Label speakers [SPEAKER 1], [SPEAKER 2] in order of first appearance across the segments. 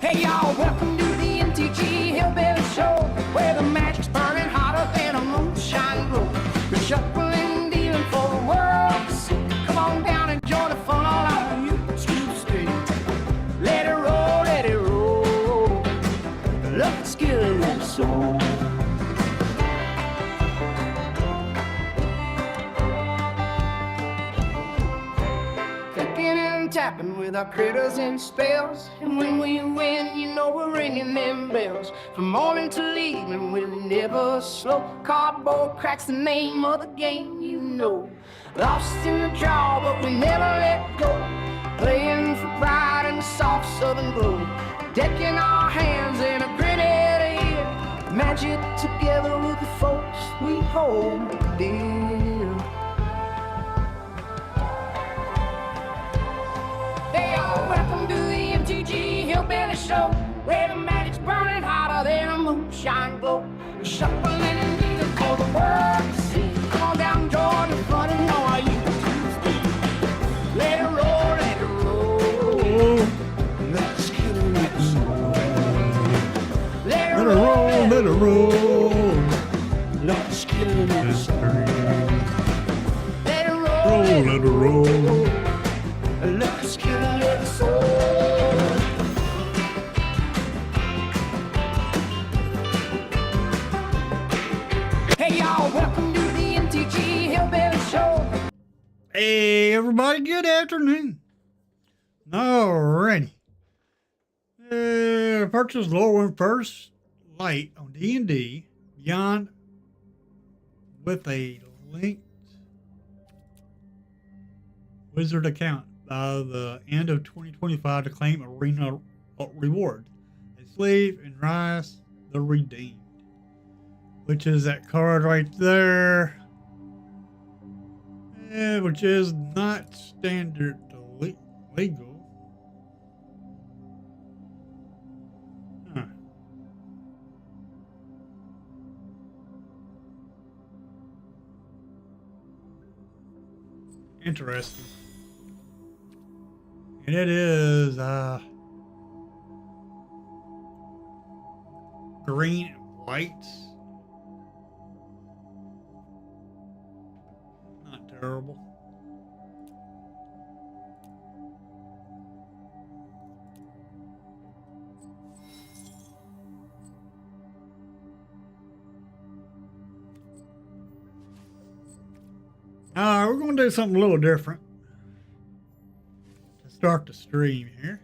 [SPEAKER 1] Hey y'all, welcome to the MTG Hillbilly Show, where the magic's burning hotter than a moonshine glow. We're shuffling, dealing for the world to see. Come on down and join the fun, all out you to stay. Let it roll, let it roll. Love the skill of that soul. Tapping with our critters and spells, and when we win, you know we're ringing them bells. From morning till evening, we're never slow. Cardboard cracks the name of the game, you know. Lost in the draw, but we never let go. Playing for pride in the soft southern glow. Decking our hands in a grenade air. Magic together with the folks we hold dear. Welcome to the MTG Hillbilly Show, where the magic's burning hotter than a moonshine glow. We're shuffling and dealing for the world to see. Come on down, join the fun and know how you do. Let it roll, let it roll. Let's get a little soul. Let it roll, let it roll. Let's get a little soul. Let it roll, let it roll. Let's get a little soul. Hey y'all, welcome to the MTG Hillbilly Show.
[SPEAKER 2] Hey everybody, good afternoon. Alrighty. Purchase Lorwyn First Light on D&D Beyond with a linked Wizard account by the end of 2025 to claim arena reward. A slave and Rise the Redeemed, which is that card right there, which is not standard legal. Huh. Interesting. And it is green and white. Not terrible. We're going to do something a little different to start the stream here.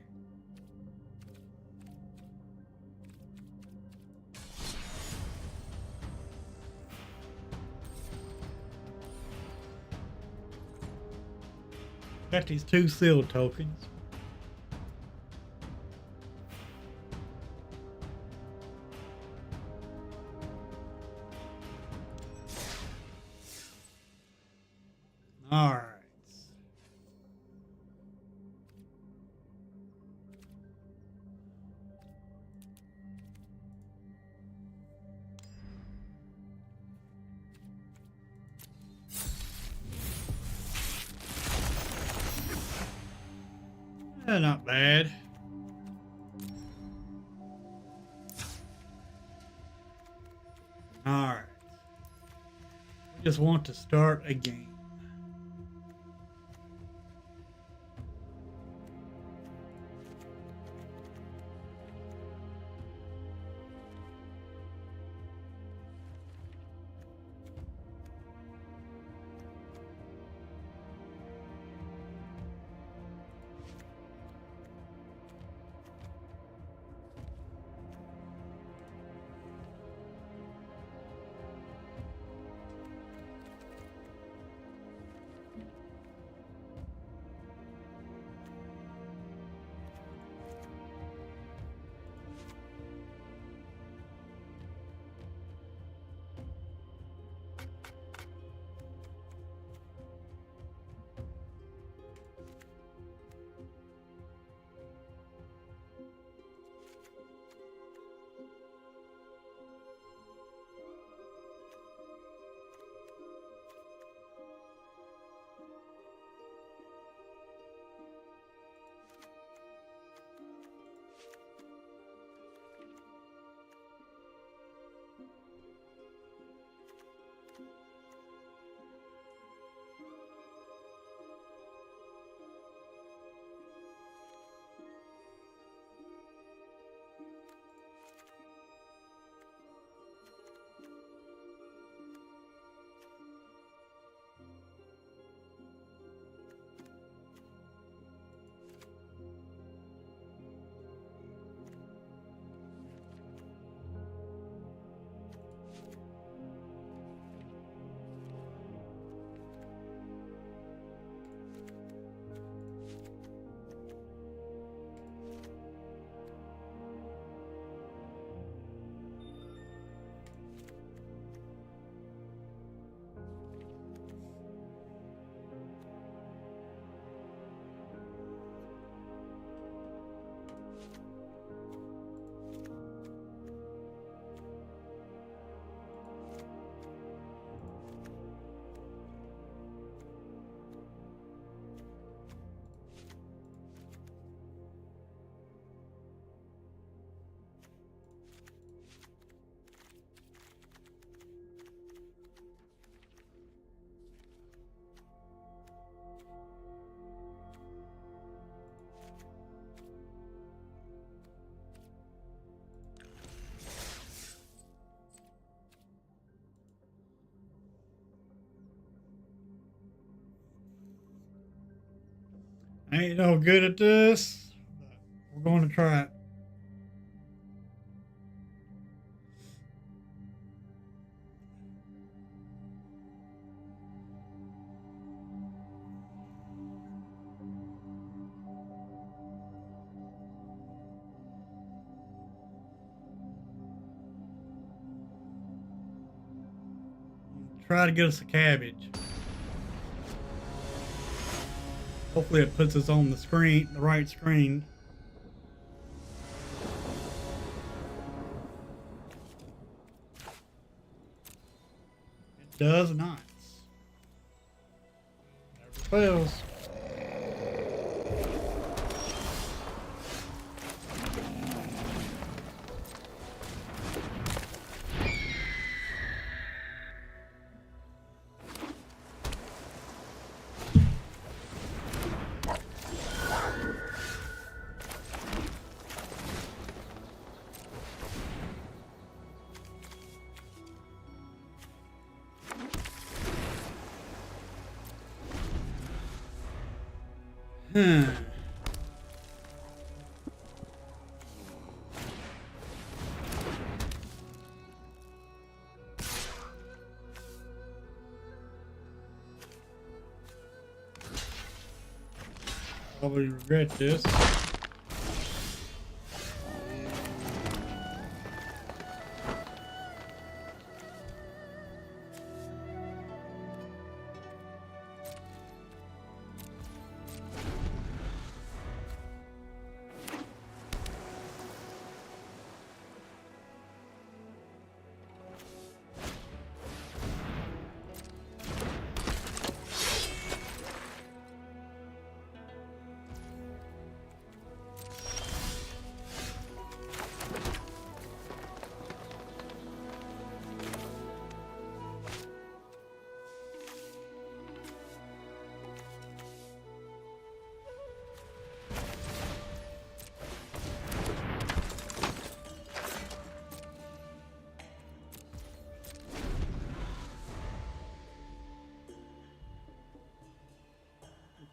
[SPEAKER 2] Got these 2 sealed tokens. All right. Not bad. All right. We just want to start a game. I ain't no good at this, but we're going to try it. Try to get us a cabbage. Hopefully it puts us on the screen, the right screen. It does not. Never fails. Hmm. Probably regret this.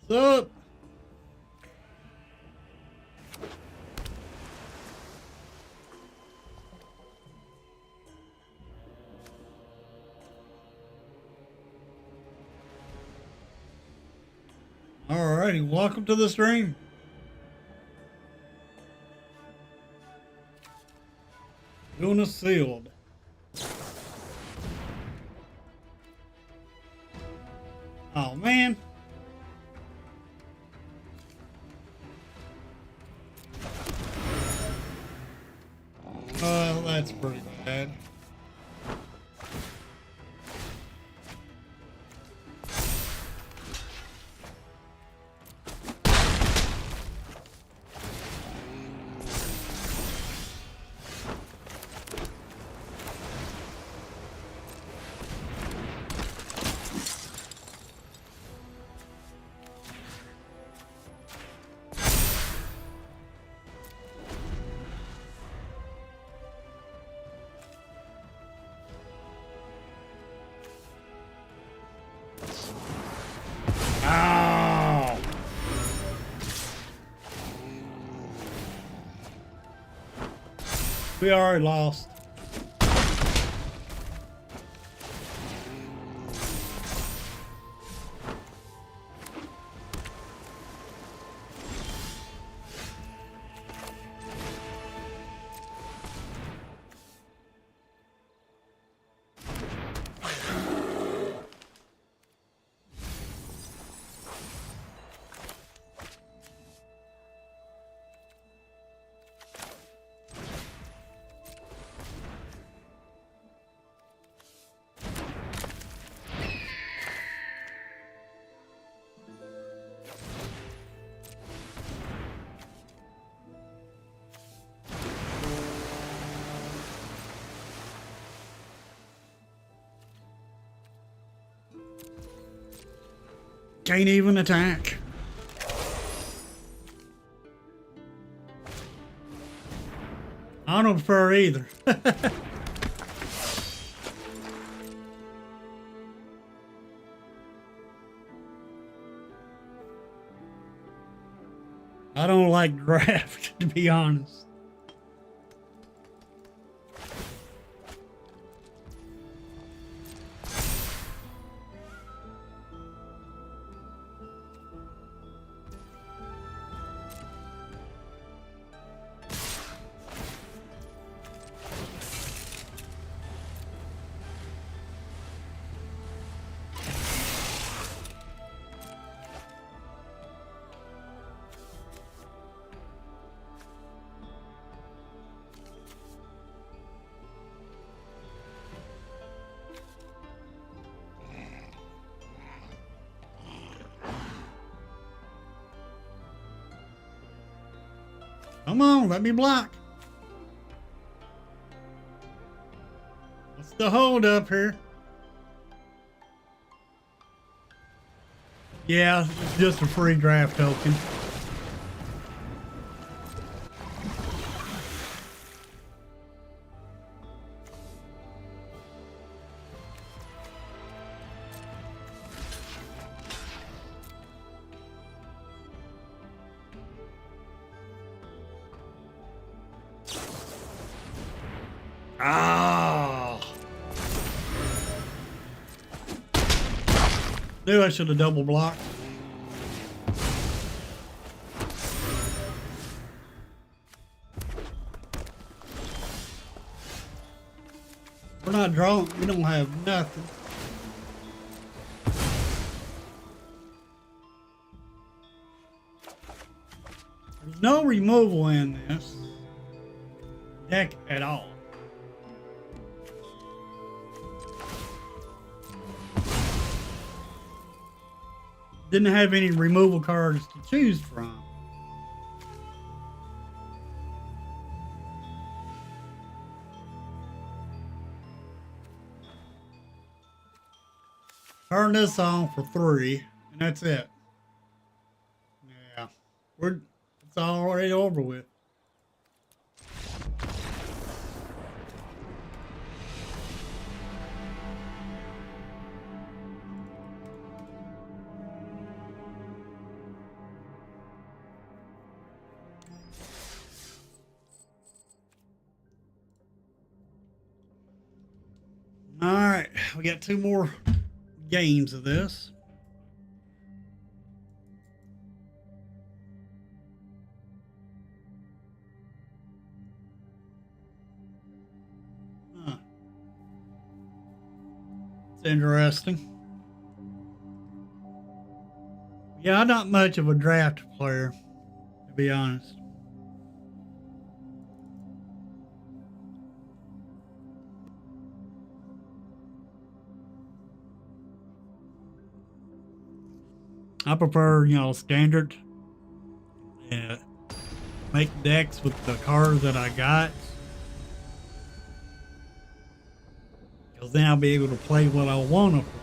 [SPEAKER 2] What's up? Alrighty, welcome to the stream. Luna sealed. Oh man. That's pretty bad. Ow! We already lost. Can't even attack. I don't prefer either. I don't like draft, to be honest. Come on, let me block. What's the hold up here? Yeah, it's just a free draft token. Ah! Knew I should have double blocked. We're not drawing. We don't have nothing. There's no removal in this deck at all. Didn't have any removal cards to choose from. Turn this on for 3, and that's it. Yeah, it's already over with. All right, we got 2 more games of this. Huh. It's interesting. Yeah, I'm not much of a draft player, to be honest. I prefer, standard. Yeah, make decks with the cards that I got. Because then I'll be able to play what I want to play.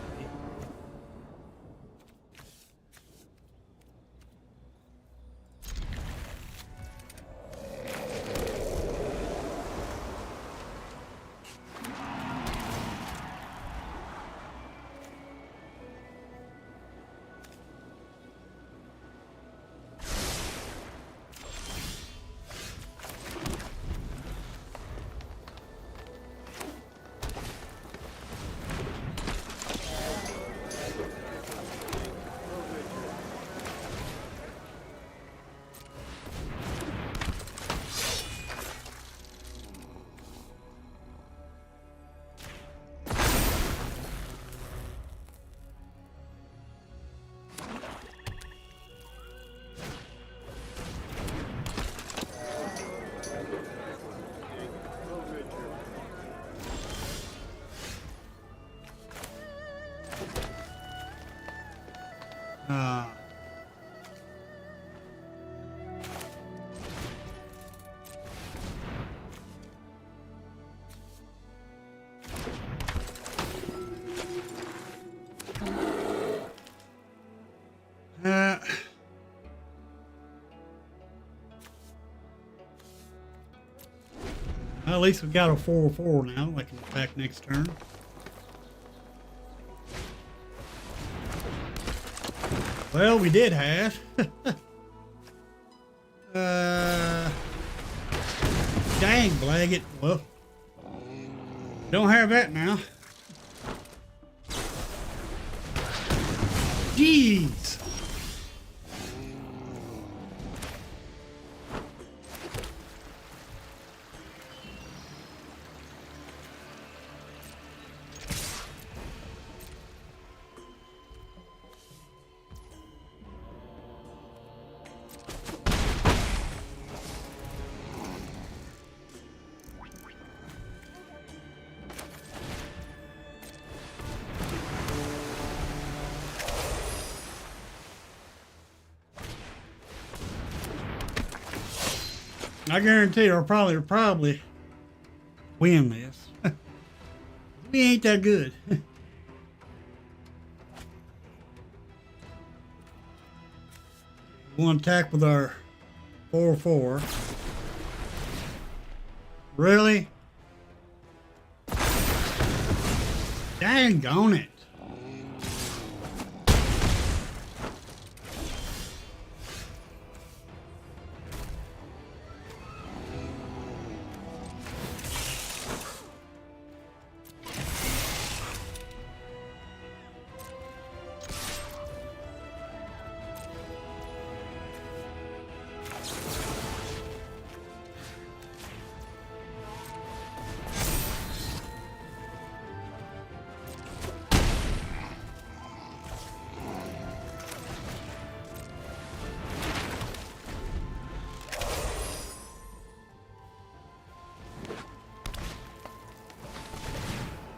[SPEAKER 2] Well, at least we got a 4/4 now. I can attack next turn. Well, we did have. Dang, Blaggett. Well, don't have that now. Jeez. I guarantee you'll probably win this. We ain't that good. We'll attack with our 4-4. Really? Dang on it.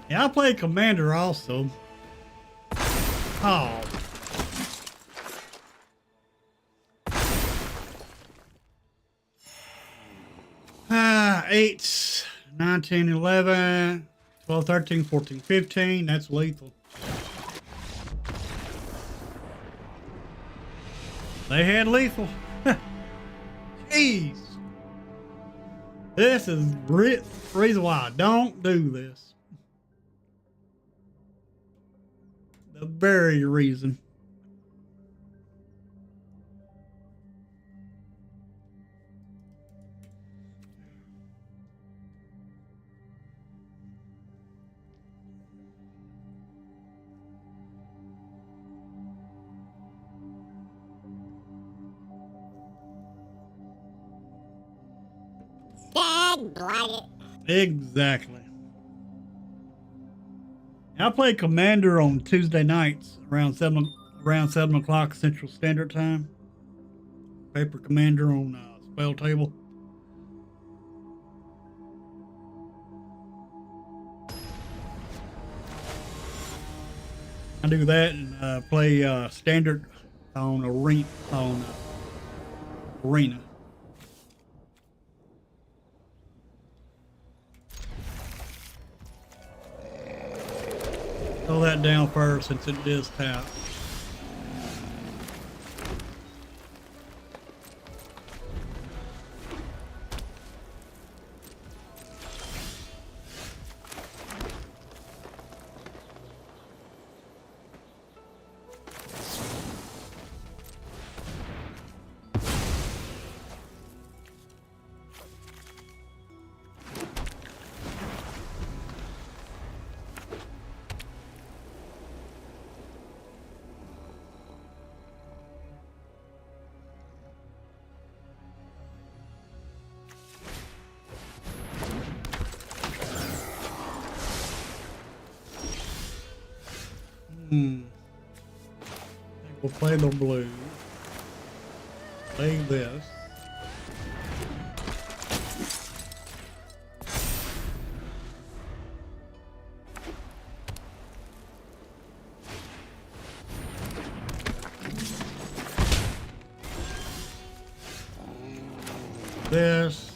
[SPEAKER 2] Yeah, I play Commander also. Oh. Ah, 8, 9, 10, 11, 12, 13, 14, 15. That's lethal. They had lethal. Jeez. This is reason why I don't do this. The very reason.
[SPEAKER 3] Dag Blaggett.
[SPEAKER 2] Exactly. I play Commander on Tuesday nights around 7 o'clock Central Standard Time. Paper Commander on Spell Table. I do that and play Standard on Arena. Throw that down first since it is tapped. I think we'll play the blue. Play this. This.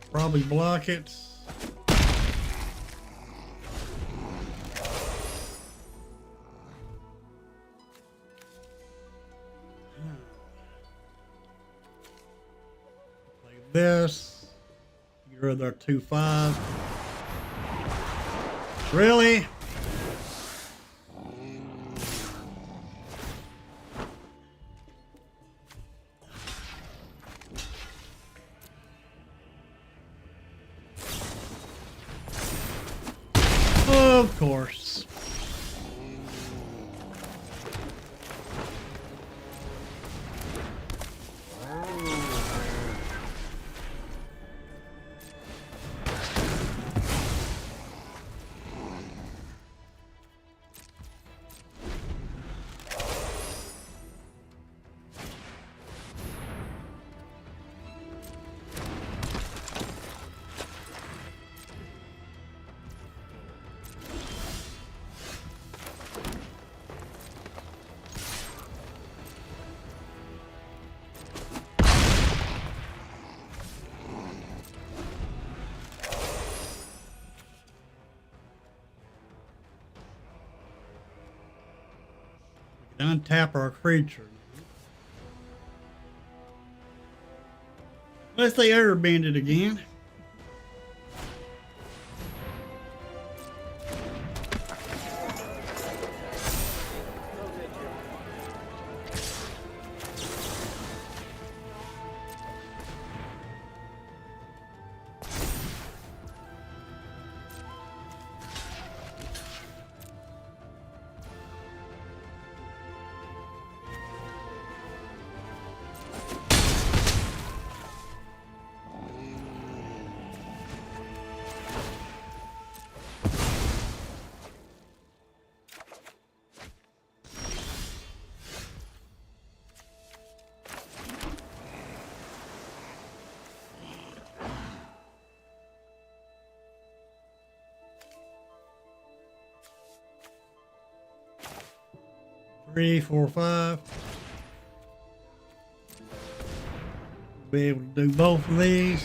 [SPEAKER 2] Probably block it. Play this. Get rid of our 2-5. Really? Of course. Untap our creature. Unless they airbend it again. Three, four, five. Be able to do both of these.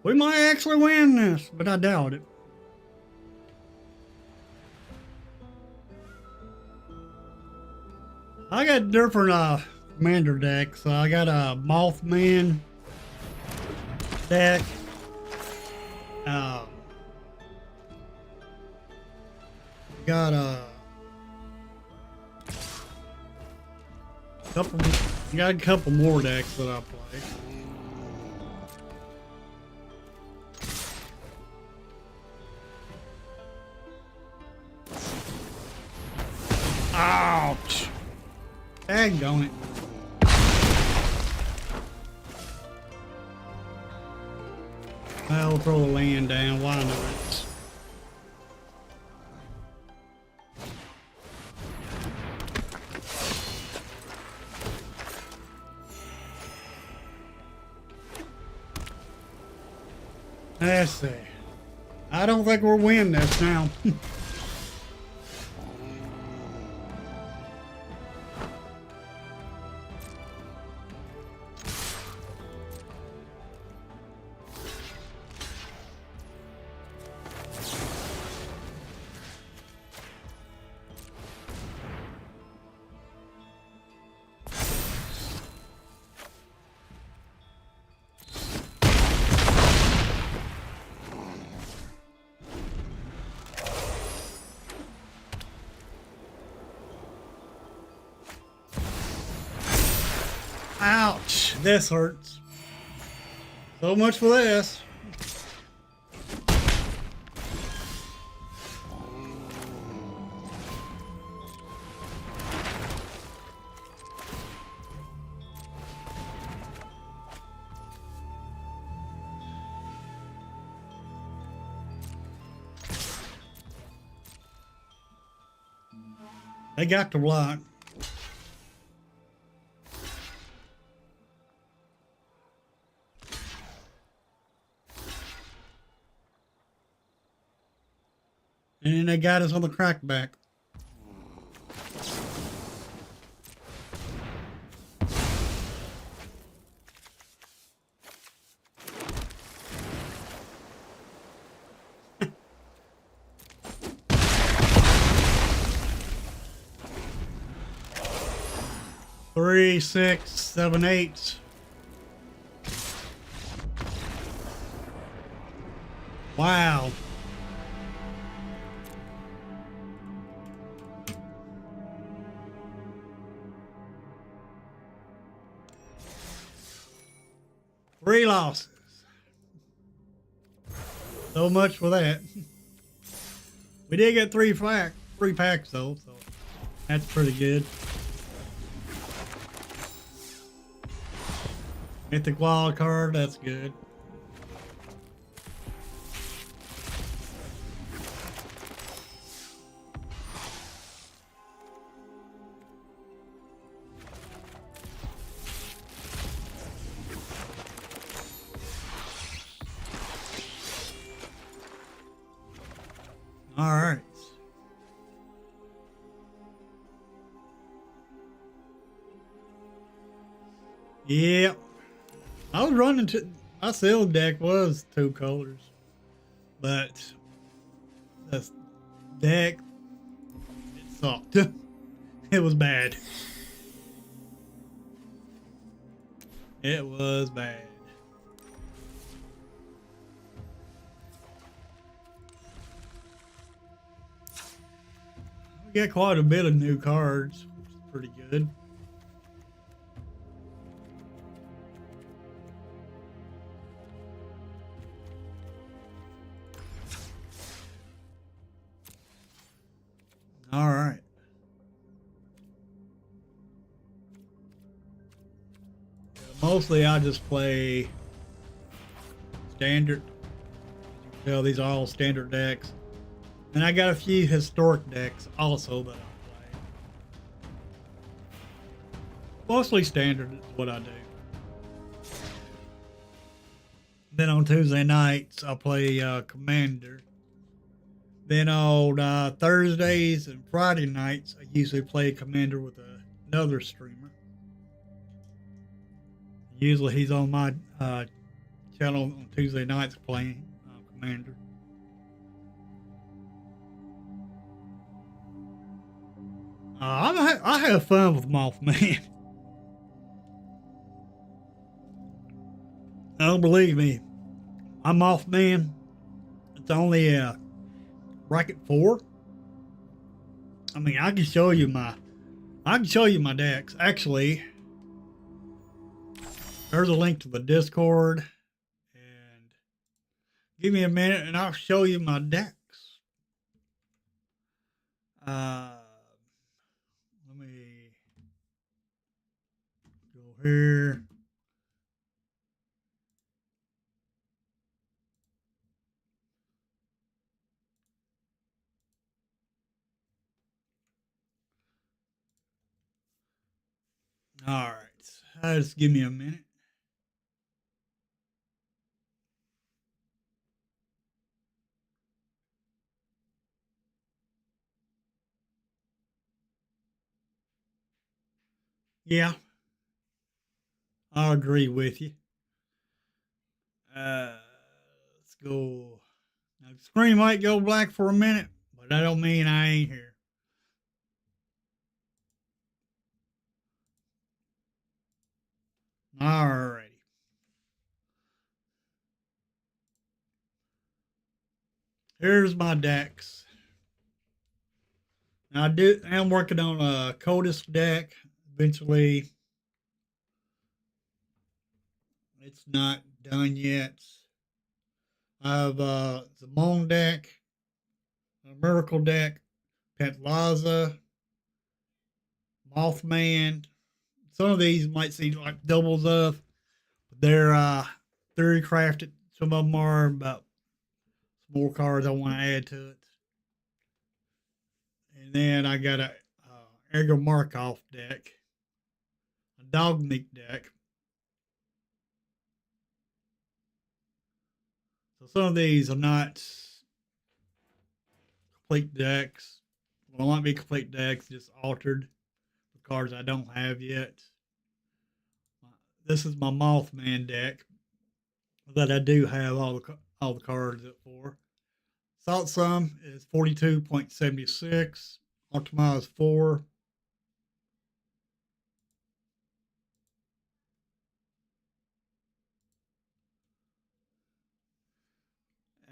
[SPEAKER 2] We might actually win this, but I doubt it. I got different commander decks. I got a Mothman deck. Got a couple more decks that I play. Ouch! Daggone it. I'll throw the land down. Why not? Let's see. I don't think we'll win this now. Ouch, this hurts. So much for this. They got the block. And then they got us on the crackback. Three, 6, 7, 8. Wow. Three losses. So much for that. We did get three packs though, so that's pretty good. Mythic wild card, that's good. All right. Yep. I was running to my sealed deck was 2 colors, but the deck it sucked. It was bad. It was bad. We got quite a bit of new cards, which is pretty good. All right. Mostly I just play standard. As you can tell, these are all standard decks. And I got a few historic decks also that I play. Mostly standard is what I do. Then on Tuesday nights, I play Commander. Then on Thursdays and Friday nights, I usually play Commander with another streamer. Usually he's on my channel on Tuesday nights playing Commander. I have fun with Mothman. Don't believe me. I'm Mothman. It's only bracket 4. I mean, I can show you my decks. Actually, there's a link to the Discord, and give me a minute, and I'll show you my decks. Let me go here. All right, just give me a minute. Yeah, I agree with you. Let's go. Now, the screen might go black for a minute, but that don't mean I ain't here. Alrighty. Here's my decks. Now I'm working on a Codis deck. Eventually, it's not done yet. I have the Moon deck, a Miracle deck, Pentlaza, Mothman. Some of these might seem like doubles of, but they're theory crafted. Some of them are about some more cards I want to add to it. And then I got a Edgar Markov deck, a Dogmeat deck. So some of these are not complete decks. Well, not be complete decks, just altered the cards I don't have yet. This is my Mothman deck that I do have all the cards up for. Salt Sum is 42.76. Ultima is 4.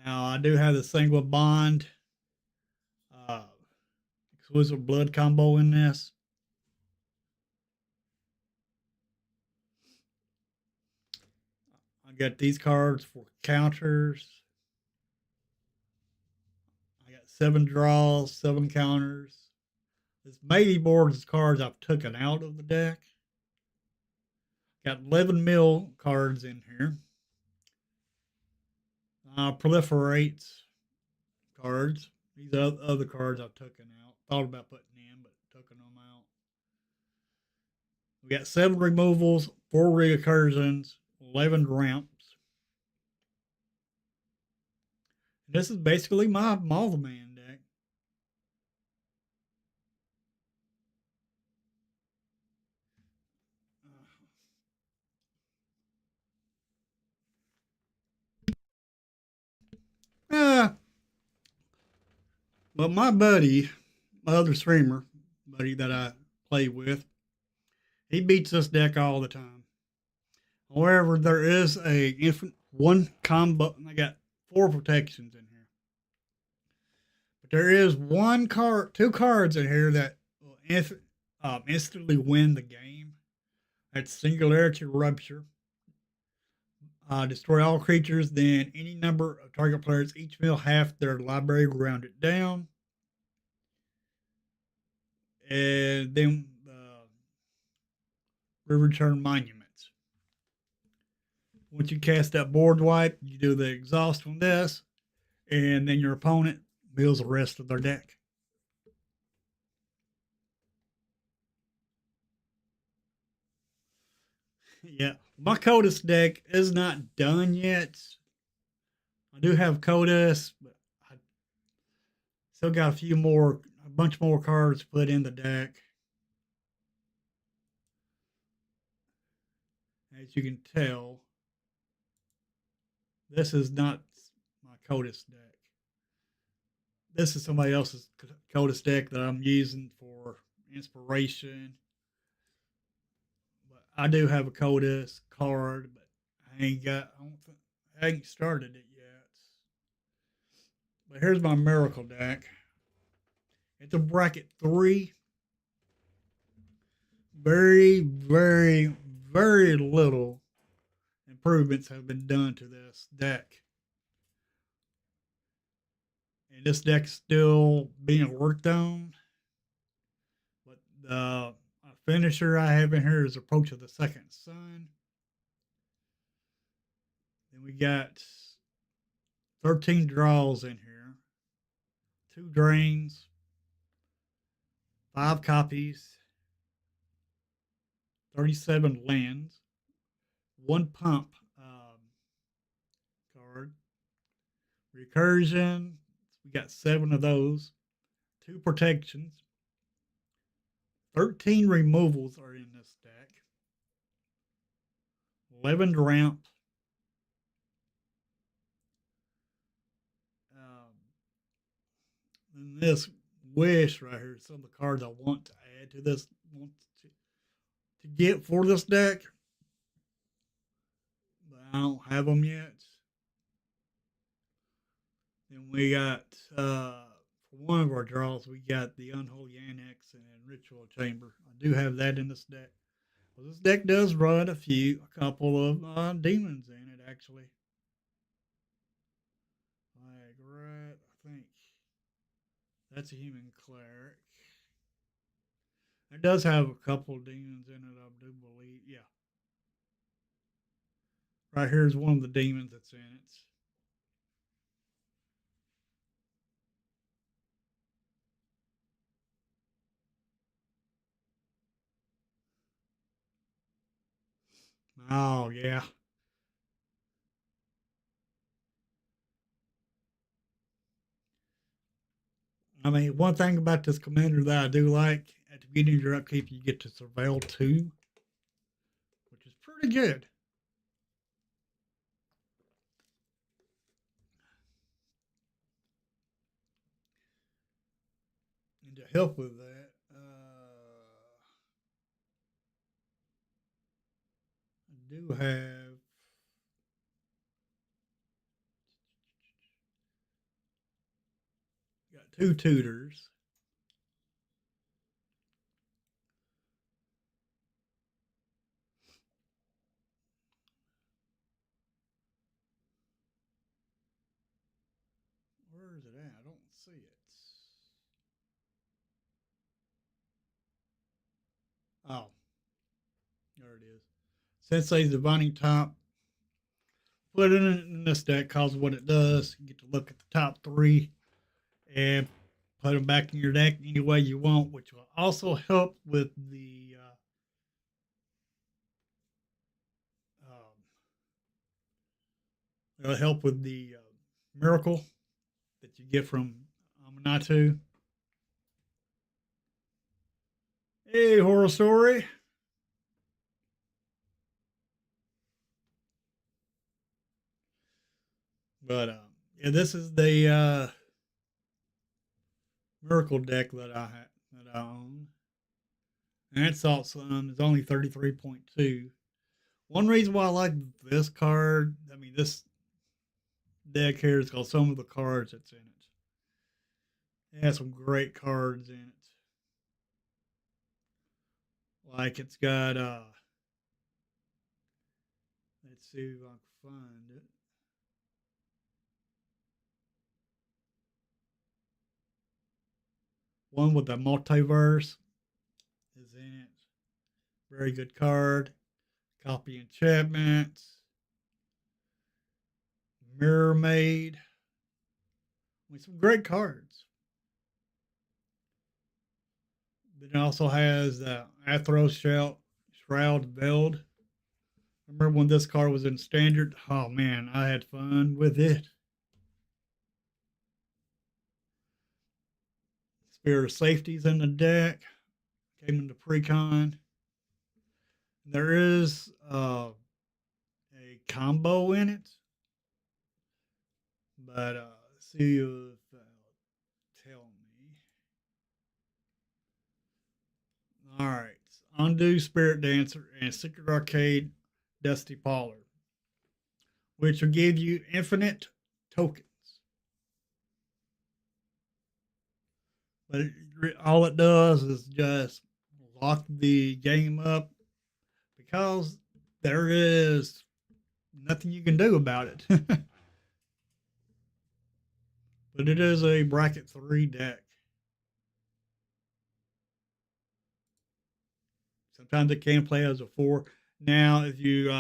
[SPEAKER 2] Now I do have the single bond uh, exquisite blood combo in this. I got these cards for counters. I got 7 draws, 7 counters. This Matey board is cards I've taken out of the deck. Got 11 mil cards in here. Proliferates cards. These are other cards I've taken out. Thought about putting in, but taking them out. We got 7 removals, 4 recursions, 11 ramps. And this is basically my Mothman deck. But my buddy, my other streamer buddy that I play with, he beats this deck all the time. However, there is one combo. I got 4 protections in here, but there is 2 cards in here that will instantly win the game. That's Singularity Rupture. Destroy all creatures, then any number of target players each mill half their library, round it down. And then return monuments. Once you cast that board wipe, you do the exhaust on this, and then your opponent mills the rest of their deck. Yeah, my Kodas deck is not done yet. I do have Kodas, but I still got a bunch more cards to put in the deck. As you can tell, this is not my Kodas deck. This is somebody else's Kodas deck that I'm using for inspiration. I do have a Kodas card, but I ain't started it yet. But here's my Miracle deck. It's a bracket 3. Very, very, very little improvements have been done to this deck. And this deck's still being worked on. But the finisher I have in here is Approach of the Second Sun. Then we got 13 draws in here, 2 drains, 5 copies, 37 lands, 1 pump card, recursion. We got 7 of those, 2 protections. 13 removals are in this deck. 11 ramp. And this wish right here, some of the cards I want to add to this, to get for this deck, but I don't have them yet. Then we got for one of our draws, we got the Unholy Annex and Ritual Chamber. I do have that in this deck. Well, this deck does run a couple of demons in it, actually. Like, right, I think that's a human cleric. It does have a couple of demons in it, I do believe. Yeah. Right here is one of the demons that's in it. Oh, yeah. I mean, one thing about this commander that I do like, at the beginning of your upkeep, you get to surveil 2, which is pretty good. And to help with that, I do have got 2 tutors. Where is it at? I don't see it. Oh, there it is. Sensei's Divining Top. Put it in this deck because what it does, you get to look at the top 3 and put them back in your deck any way you want, which will also help with the it'll help with the miracle that you get from Aminatou. Hey, Horror Story. But yeah, this is the miracle deck that I own. And Salt Sun is only 33.2. One reason why I like this card, I mean this deck here, is because some of the cards that's in it. It has some great cards in it. Like it's got let's see if I can find it. One with the multiverse is in it. Very good card. Copy enchantments. Mirror Maid. With some great cards. Then it also has the Athros Shroud Veiled. Remember when this card was in standard? Oh man, I had fun with it. Spirit of Safety's in the deck. Came into Precon. There is a combo in it. But let's see if tell me. Alright. Undo Spirit Dancer and Secret Arcade Dusty Pollard, which will give you infinite tokens. But all it does is just lock the game up because there is nothing you can do about it. But it is a bracket 3 deck. Sometimes it can play as a 4. Now, if you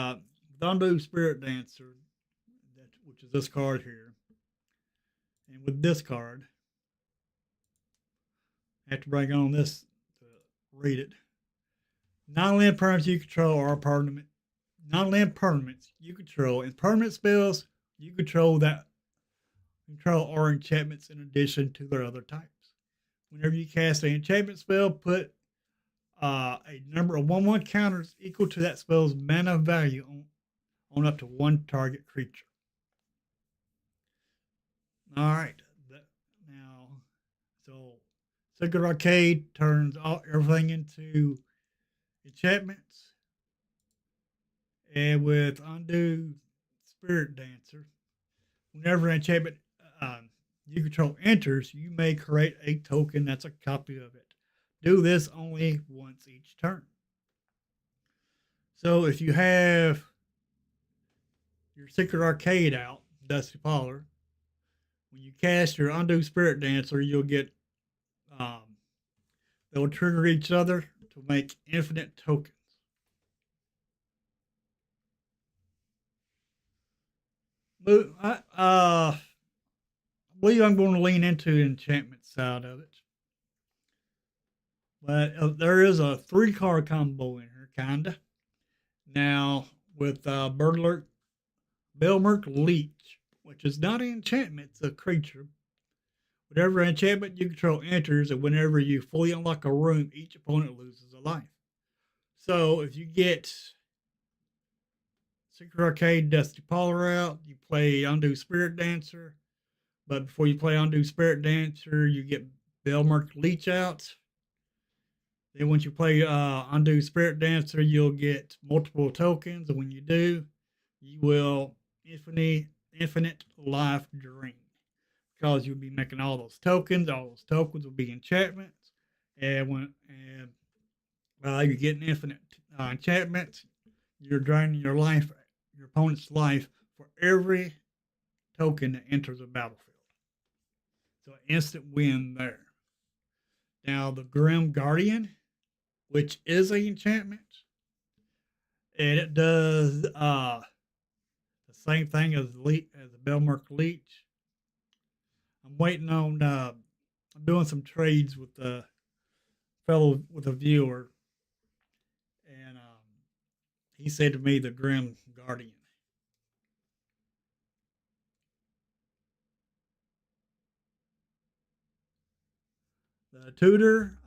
[SPEAKER 2] undo Spirit Dancer, which is this card here, and with this card, I have to bring on this to read it. Non-land permanents you control are permanent. Non-land permanents you control and permanent spells you control are enchantments in addition to their other types. Whenever you cast an enchantment spell, put a number of 1/1 counters equal to that spell's mana value on up to one target creature. All right. Now, so Secret Arcade turns everything into enchantments. And with Undo Spirit Dancer, whenever an enchantment you control enters, you may create a token that's a copy of it. Do this only once each turn. So if you have your Secret Arcade out, Dusty Pollard, when you cast your Undo Spirit Dancer, you'll get they'll trigger each other to make infinite tokens. But I believe I'm going to lean into the enchantment side of it. But there is a 3-card combo in here, kinda. Now, with Belmerk Leech, which is not an enchantment, it's a creature. Whatever enchantment you control enters, and whenever you fully unlock a room, each opponent loses a life. So if you get Secret Arcade Dusty Polar out, you play Undo Spirit Dancer. But before you play Undo Spirit Dancer, you get Belmerk Leech out. Then once you play Undo Spirit Dancer, you'll get multiple tokens. And when you do, you will infinite life drain. Because you'll be making all those tokens. All those tokens will be enchantments. And you're getting infinite enchantments, you're draining your life, your opponent's life, for every token that enters the battlefield. So instant win there. Now the Grim Guardian, which is an enchantment, and it does the same thing as the Belmerk Leech. I'm waiting on. I'm doing some trades with a viewer, and he said to me the Grim Guardian. The tutor,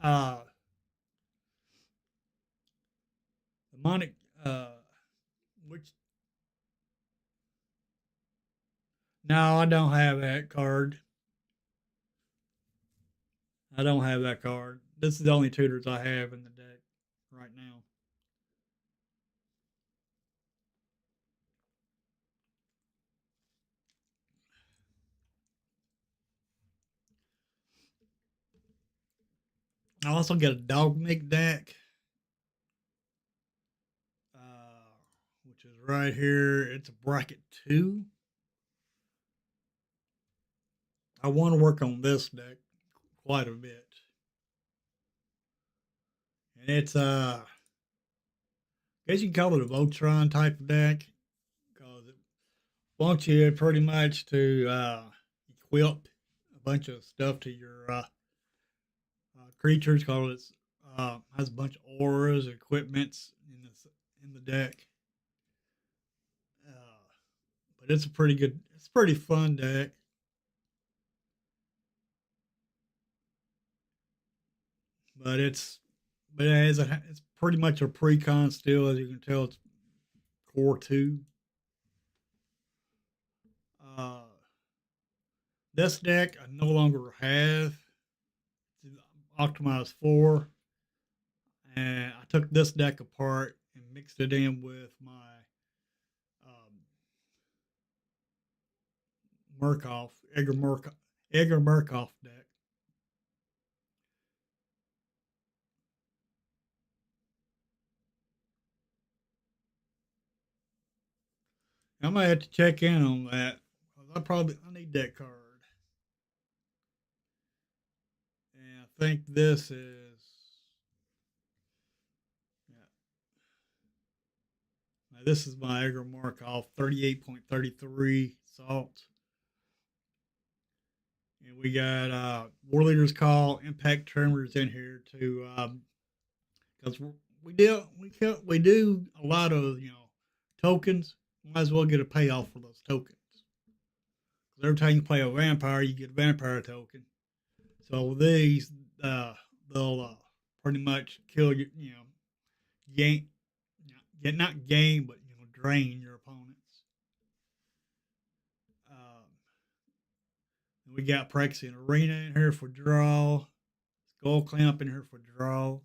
[SPEAKER 2] demonic, which, no, I don't have that card. I don't have that card. This is the only tutors I have in the deck right now. I also get a Dogmig deck, which is right here. It's a bracket 2. I want to work on this deck quite a bit. And it's, I guess you can call it a Voltron type of deck, because it wants you pretty much to equip a bunch of stuff to your creatures, because it has a bunch of auras, equipments in the deck. But it's it's a pretty fun deck. But it's pretty much a pre-con still, as you can tell. It's core 2. This deck I no longer have. It's Optimized 4, and I took this deck apart and mixed it in with my Edgar Murkoff deck. I might have to check in on that. I need that card. And I think this is, yeah. Now this is my Edgar Markov 38.33 salt. And we got War Leader's Call, Impact Tremors in here too, because we do a lot of tokens. Might as well get a payoff for those tokens. Because every time you play a vampire, you get a vampire token. So these, they'll pretty much kill you, not gain, but drain your opponents. We got Phyrexian Arena in here for draw. Skull Clamp in here for draw.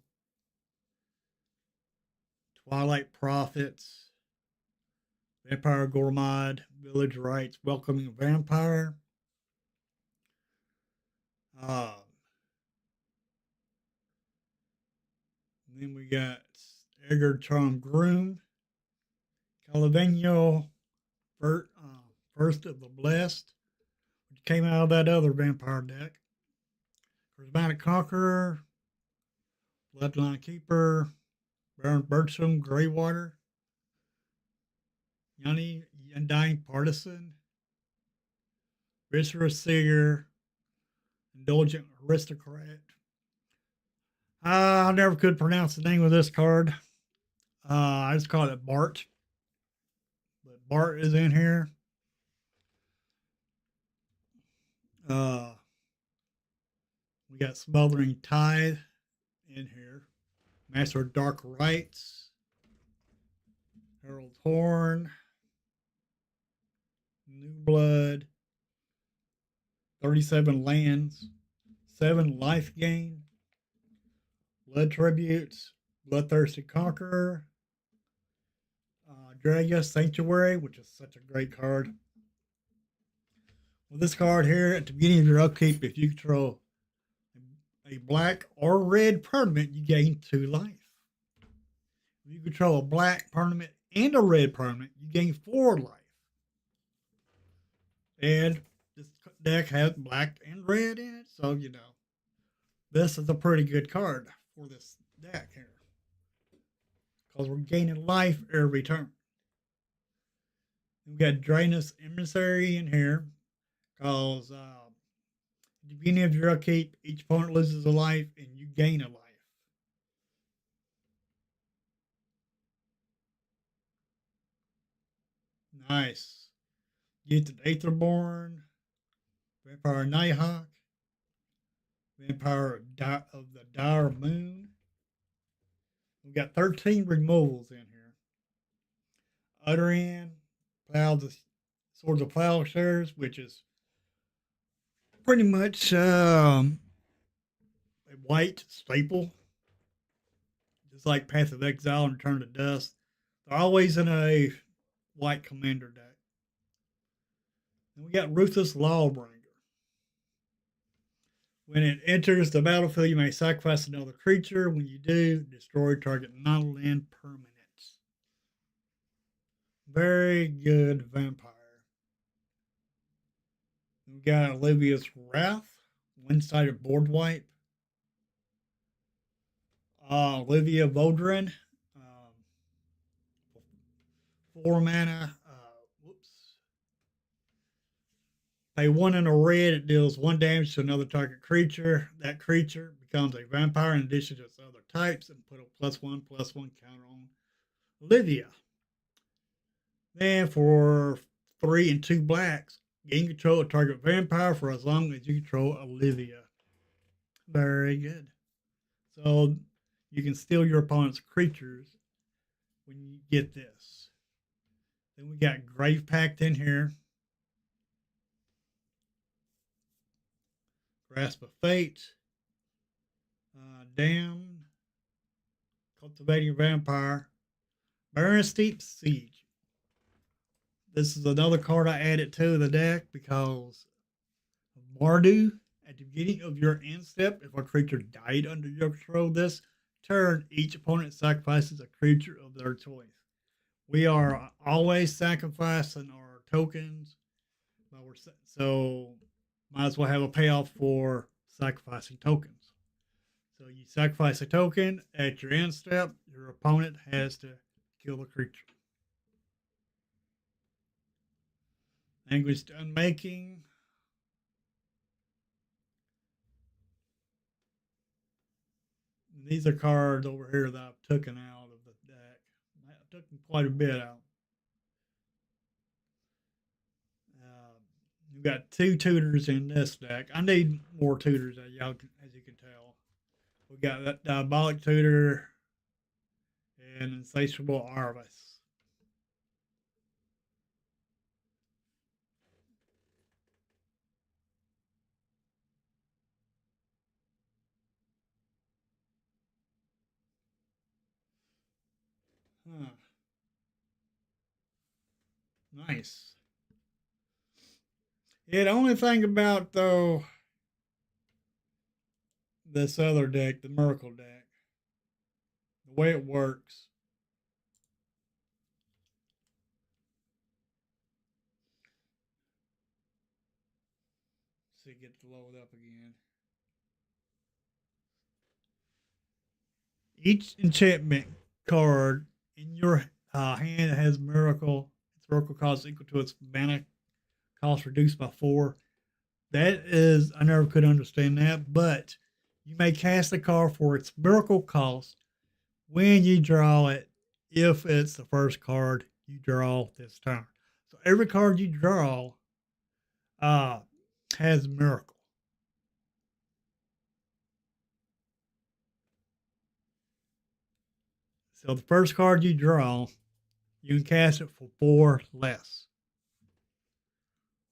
[SPEAKER 2] Twilight Prophets. Vampire Gourmand. Village Rites. Welcoming Vampire. Then we got Edgar Charm Groom. Calaveno, First of the Blessed, which came out of that other vampire deck. Charismatic Conqueror, Bloodline Keeper, Baron Bertram, Greywater, Yanni Undying Partisan, Viscerous Seer, Indulgent Aristocrat. I never could pronounce the name of this card. I just call it Bart. But Bart is in here. We got Smothering Tide in here. Master of Dark Rites. Herald Horn. New Blood. 37 lands. 7 life gain. Blood Tributes. Bloodthirsty Conqueror. Draga Sanctuary, which is such a great card. With this card here, at the beginning of your upkeep, if you control a black or red permanent, you gain 2 life. If you control a black permanent and a red permanent, you gain 4 life. And this deck has black and red in it, so you know this is a pretty good card for this deck here, because we're gaining life every turn. We got Draenus Emissary in here, because at the beginning of your upkeep, each opponent loses a life and you gain a life. Nice. Get an Aetherborn, Vampire Nighthawk, Vampire of the Dire Moon. We've got 13 removals in here. Utteran, Swords of Plowshares, which is pretty much a white staple. Just like Path of Exile and Return to Dust. They're always in a white commander deck. And we got Ruthless Lawbringer. When it enters the battlefield, you may sacrifice another creature. When you do, destroy target non-land permanents. Very good vampire. We got Olivia's Wrath, one-sided board wipe. Olivia Voldrin, 4 mana. Pay 1 in a red. It deals 1 damage to another target creature. That creature becomes a vampire in addition to its other types, and put a +1/+1 counter on Olivia. Then for 3 and 2 blacks, gain control of target vampire for as long as you control Olivia. Very good. So you can steal your opponent's creatures when you get this. Then we got Grave Pact in here. Grasp of Fate. Damned. Cultivating Vampire. Barren Steep Siege. This is another card I added to the deck because of Mardu. At the beginning of your end step, if a creature died under your control this turn, each opponent sacrifices a creature of their choice. We are always sacrificing our tokens, so might as well have a payoff for sacrificing tokens. So you sacrifice a token at your end step, your opponent has to kill the creature. Anguished Unmaking. These are cards over here that I've taken out of the deck. I've taken quite a bit out. We've got 2 tutors in this deck. I need more tutors, as you can tell. We got that Diabolic Tutor and Insatiable Arvis. Nice. Yeah, the only thing about, though, this other deck, the Miracle deck, the way it works. Let's see, get to load up again. Each enchantment card in your hand has Miracle. Its Miracle cost equal to its mana cost reduced by 4. That is, I never could understand that, but you may cast a card for its Miracle cost when you draw it, if it's the first card you draw this turn. So every card you draw has Miracle. So the first card you draw, you can cast it for 4 less.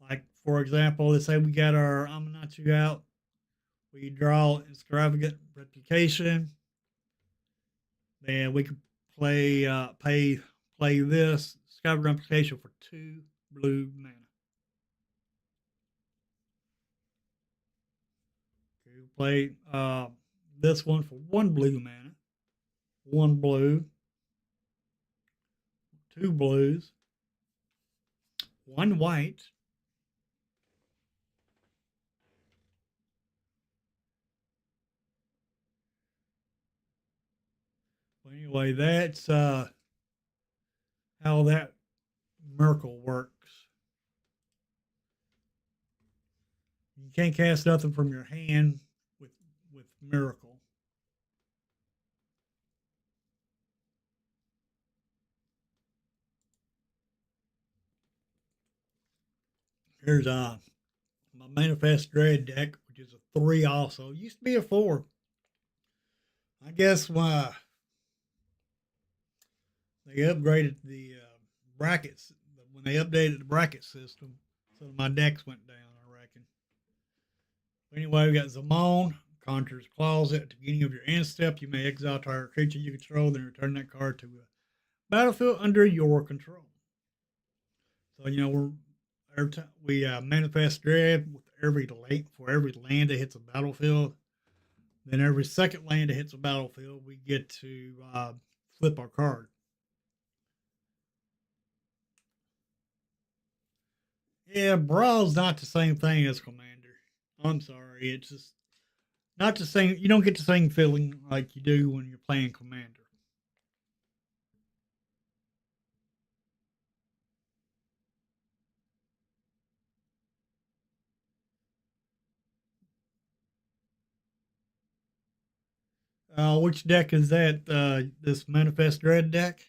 [SPEAKER 2] Like, for example, let's say we got our Amanatu out. We draw Extravagant Replication. Then we can play this Extravagant Replication for 2 blue mana. Okay, we play this one for 1 blue mana. 1 blue. 2 blues. 1 white. Anyway, that's how that Miracle works. You can't cast nothing from your hand with Miracle. Here's my Manifest Dread deck, which is a 3 also. It used to be a 4. I guess why they upgraded the brackets when they updated the bracket system, so my decks went down, I reckon. But anyway, we got Zamon, Conjurer's Closet. At the beginning of your end step, you may exile target creature you control, then return that card to a battlefield under your control. So every time we Manifest Dread with for every land that hits a battlefield. Then every second land that hits a battlefield, we get to flip our card. Yeah, Brawl's not the same thing as Commander. I'm sorry, it's just not the same. You don't get the same feeling like you do when you're playing Commander. Which deck is that? This Manifest Dread deck?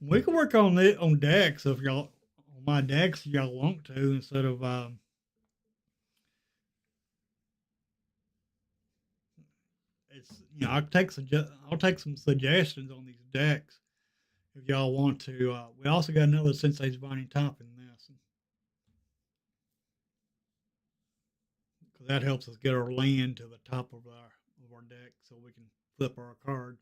[SPEAKER 2] We can work on it on decks if y'all on my decks if y'all want to instead of it's I'll take some suggestions on these decks if y'all want to. We also got another Sensei's Binding Top in this because that helps us get our land to the top of our deck so we can flip our card.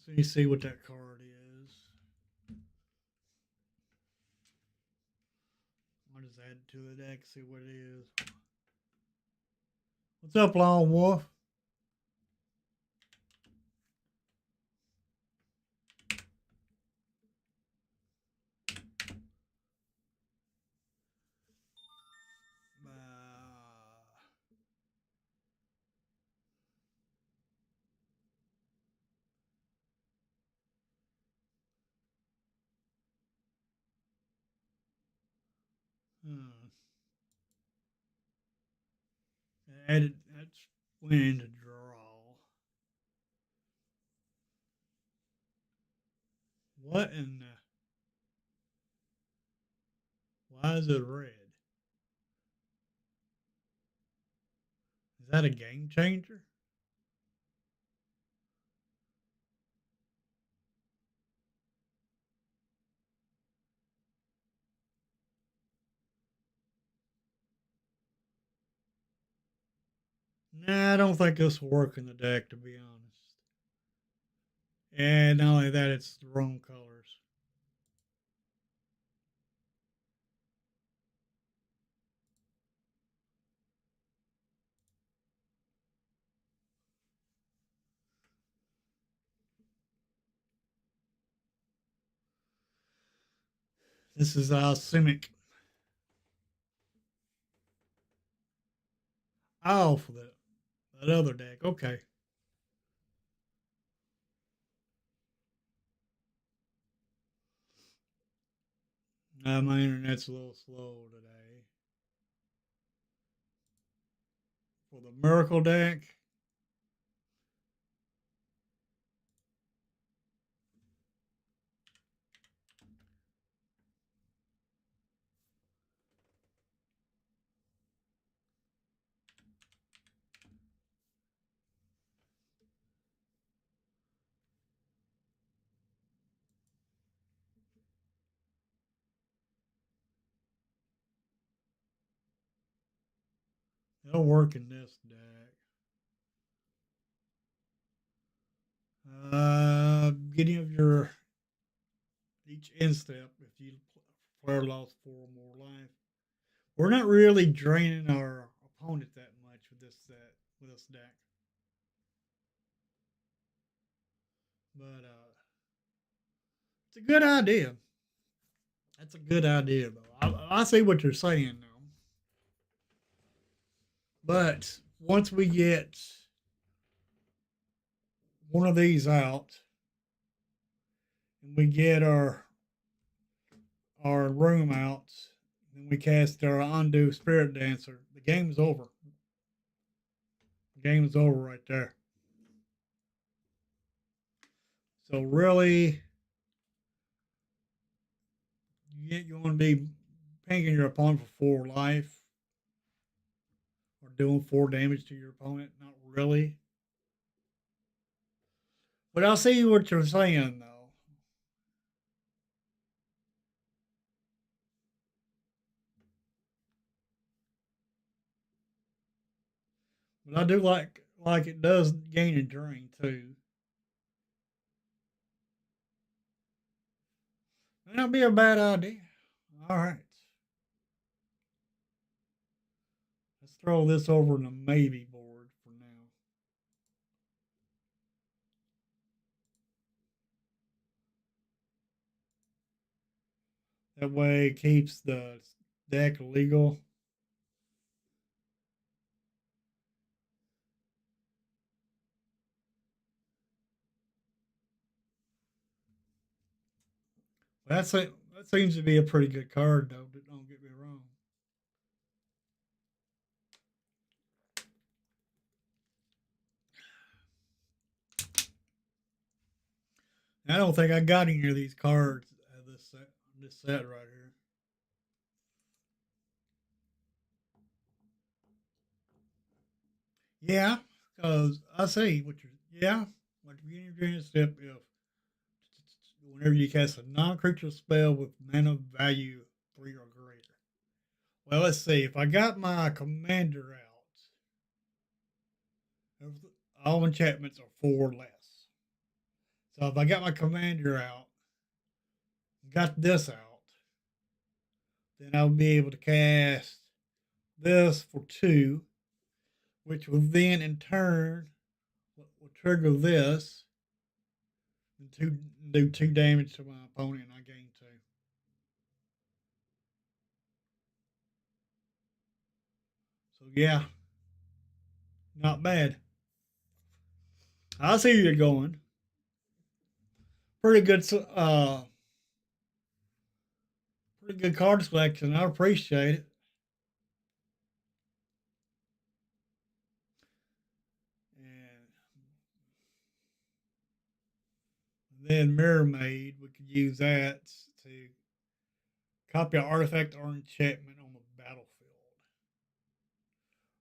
[SPEAKER 2] Let's see what that card is. I'll just add it to the deck, see what it is. What's up, Lone Wolf? Hmm. That's when to draw. What in the? Why is it red? Is that a game changer? Nah, I don't think this will work in the deck, to be honest. And not only that, it's the wrong colors. This is Simic. Oh, for that other deck. Okay. My internet's a little slow today. For the Miracle deck, It'll work in this deck. Beginning of your each end step, if you player lost 4 or more life, we're not really draining our opponent that much with this set with this deck. But it's a good idea. That's a good idea, though. I see what you're saying now. But once we get one of these out, and we get our room out, and we cast our undo spirit dancer, the game's over. The game's over right there. So really, you want to be pinking your opponent for 4 life or doing 4 damage to your opponent. Not really. But I'll see what you're saying, though. But I do like it does gain a drain too. May not be a bad idea. All right. Let's throw this over in the maybe board for now. That way it keeps the deck legal. That seems to be a pretty good card, though. Don't get me wrong. I don't think I got any of these cards of this set right here. Yeah, because I see what you're. Yeah, like beginning of your step, if whenever you cast a non-creature spell with mana value 3 or greater. Well, let's see. If I got my commander out, all enchantments are 4 less. So if I got my commander out, got this out, then I'll be able to cast this for 2, which will then in turn will trigger this and do 2 damage to my opponent, and I gain 2. So yeah, not bad. I see you're going. Pretty good, pretty good card selection. I appreciate it. And then Mirror Maid, we could use that to copy an artifact or enchantment on the battlefield.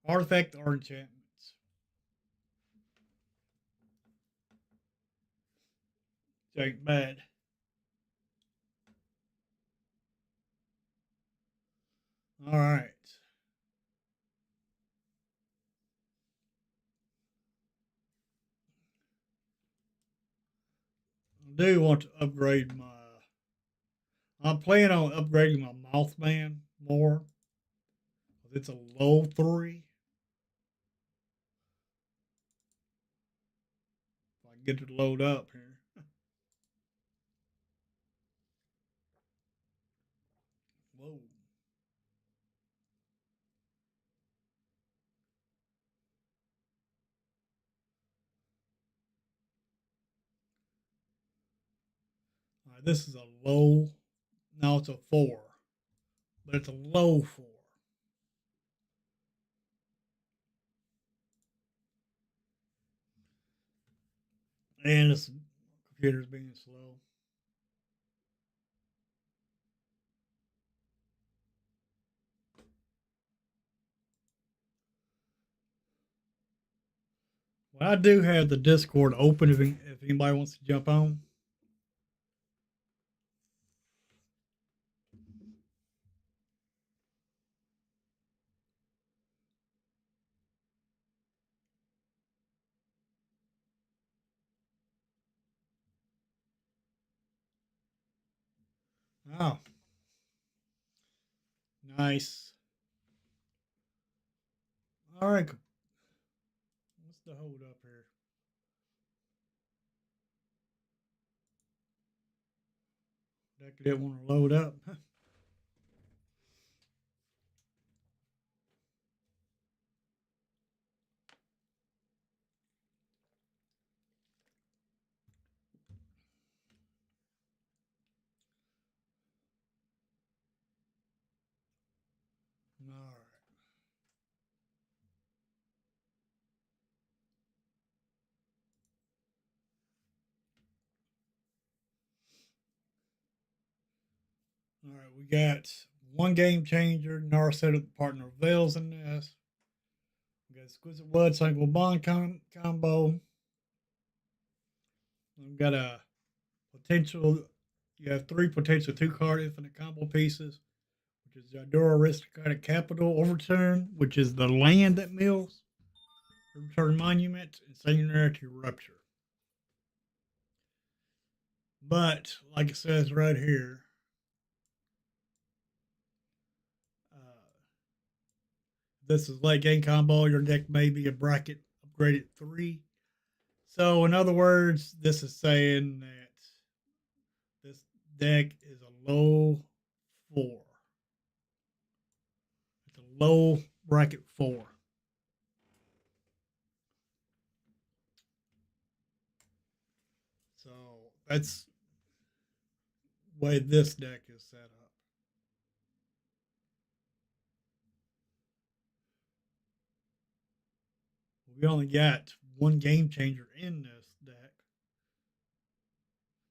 [SPEAKER 2] Artifact or enchantments. Ain't bad. All right. I do want to upgrade my. I'm planning on upgrading my Mothman more. It's a low 3. If I get it to load up here. Whoa. All right, this is a low. Now it's a 4, but it's a low 4. And this computer's being slow. Well, I do have the Discord open if anybody wants to jump on. Oh, nice. All right. What's the hold up here? Deck didn't want to load up. All right. All right. We got one game changer, Narset partner Veils in this. We got Exquisite Blood, Single Bond combo. We've got a potential, you have three potential two card infinite combo pieces, which is Jadora Aristocratic Capital Overturn, which is the land that mills, Return Monument, and Singularity Rupture. But, like it says right here, this is late game combo. Your deck may be a bracket upgraded 3. So, in other words, this is saying that this deck is a low 4. It's a low bracket 4. So, that's the way this deck is set up. We only got one game changer in this deck.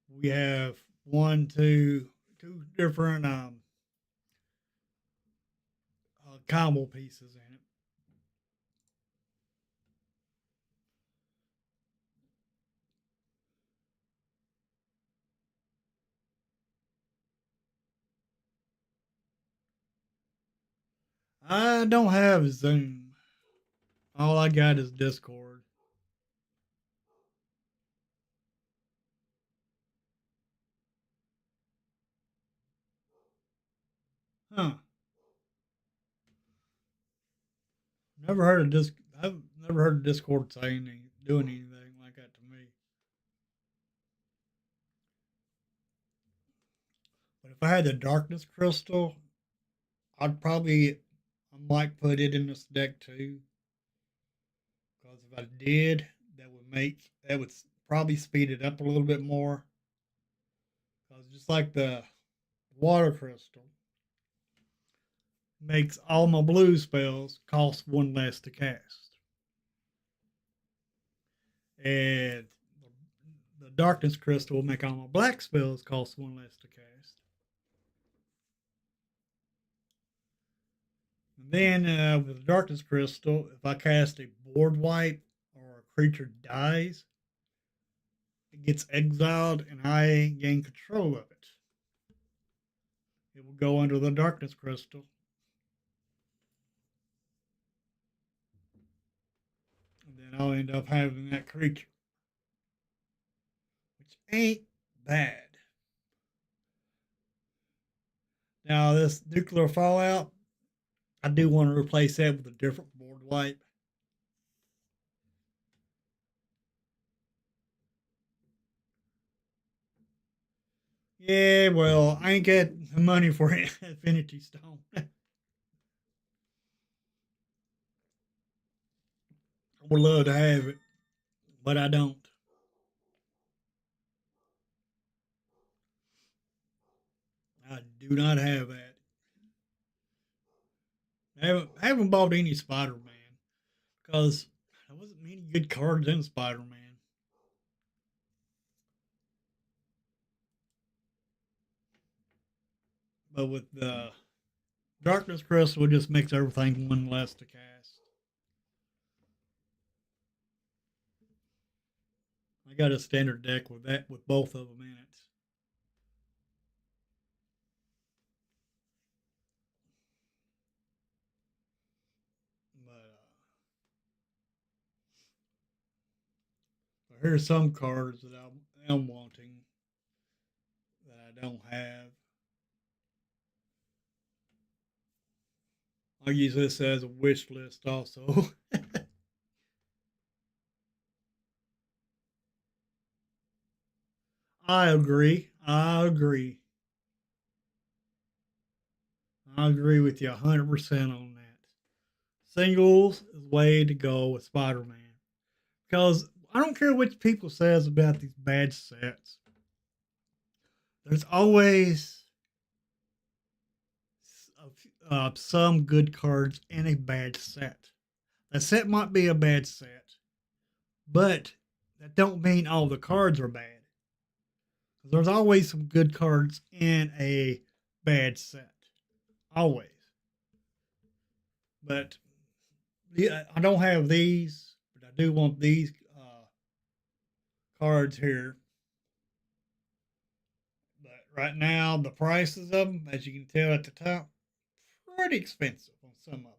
[SPEAKER 2] We have two different combo pieces in it. I don't have Zoom. All I got is Discord. Huh. Never heard of I've never heard of Discord saying doing anything like that to me. But if I had the Darkness Crystal, I might put it in this deck too. Because if I did, that would probably speed it up a little bit more. Because just like the Water Crystal makes all my blue spells cost one less to cast. And the Darkness Crystal will make all my black spells cost one less to cast. And then with the Darkness Crystal, if I cast a board wipe or a creature dies, it gets exiled and I gain control of it. It will go under the Darkness Crystal. And then I'll end up having that creature, which ain't bad. Now, this Nuclear Fallout, I do want to replace that with a different board wipe. Yeah, well, I ain't got the money for Infinity Stone. I would love to have it, but I don't. I do not have that. I haven't bought any Spider Man because there wasn't many good cards in Spider Man. But with the Darkness Crystal, it just makes everything one less to cast. I got a standard deck with both of them in it. But here's some cards that I'm wanting that I don't have. I'll use this as a wish list also. I agree. I agree with you 100% on that. Singles is the way to go with Spider-Man. Because I don't care what people says about these bad sets. There's always some good cards in a bad set. The set might be a bad set, but that don't mean all the cards are bad. There's always some good cards in a bad set. Always. But yeah, I don't have these, but I do want these cards here. But right now, the prices of them, as you can tell at the top, pretty expensive on some of them.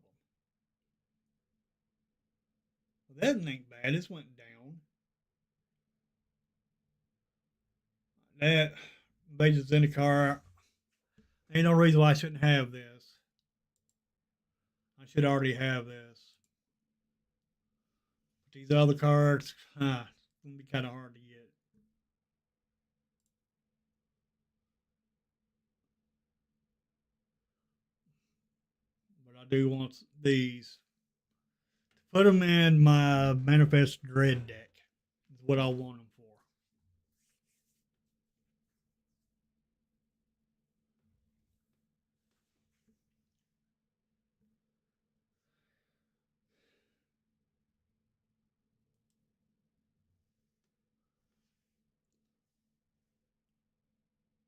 [SPEAKER 2] Well, that ain't bad. This went down. That Legends in the car. Ain't no reason why I shouldn't have this. I should already have this. But these other cards, it's gonna be kind of hard to get. But I do want these to put them in my Manifest Dread deck. Is what I want them for.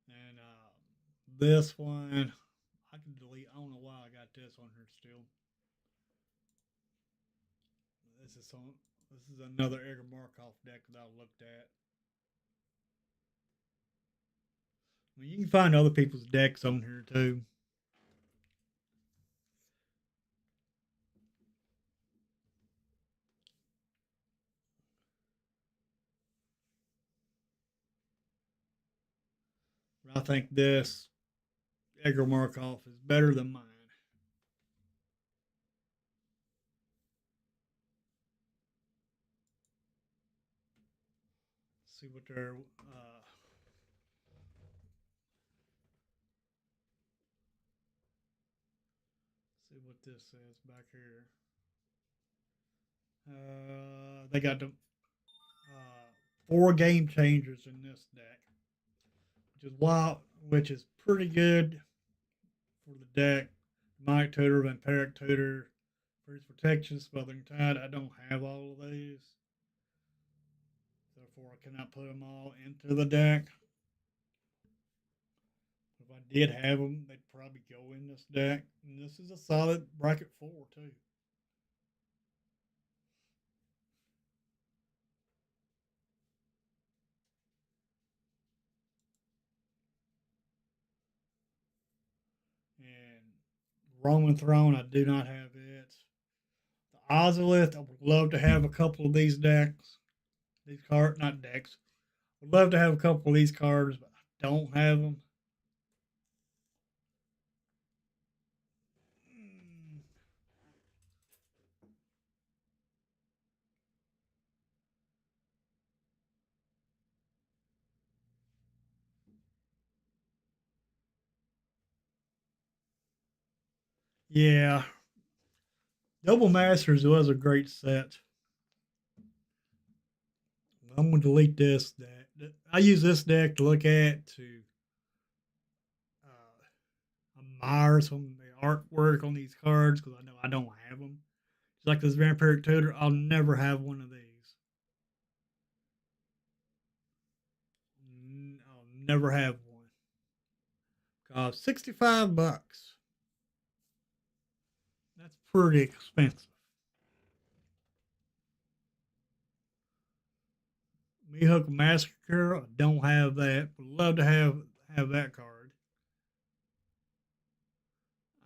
[SPEAKER 2] And this one, I can delete. I don't know why I got this on here still. This is some. This is another Edgar Markov deck that I looked at. I mean, you can find other people's decks on here too. But I think this Edgar Markov is better than mine. Let's see what their see what this says back here. They got the four game changers in this deck, which is wild, which is pretty good for the deck. Mike Tutor, Vampiric Tutor, Freeze Protection, Smothering Tide. I don't have all of these, therefore I cannot put them all into the deck. If I did have them, they'd probably go in this deck. And this is a solid bracket 4 too. And Roman Throne, I do not have it. The Ozolith, I would love to have a couple of these decks. These cards, not decks. Would love to have a couple of these cards, but I don't have them. Yeah, Double Masters was a great set. I'm gonna delete this deck. I use this deck to look at to admire some of the artwork on these cards because I know I don't have them. Just like this Vampiric Tutor, I'll never have one of these. I'll never have one. Cost $65. That's pretty expensive. Mihawk Massacre, I don't have that. Would love to have that card.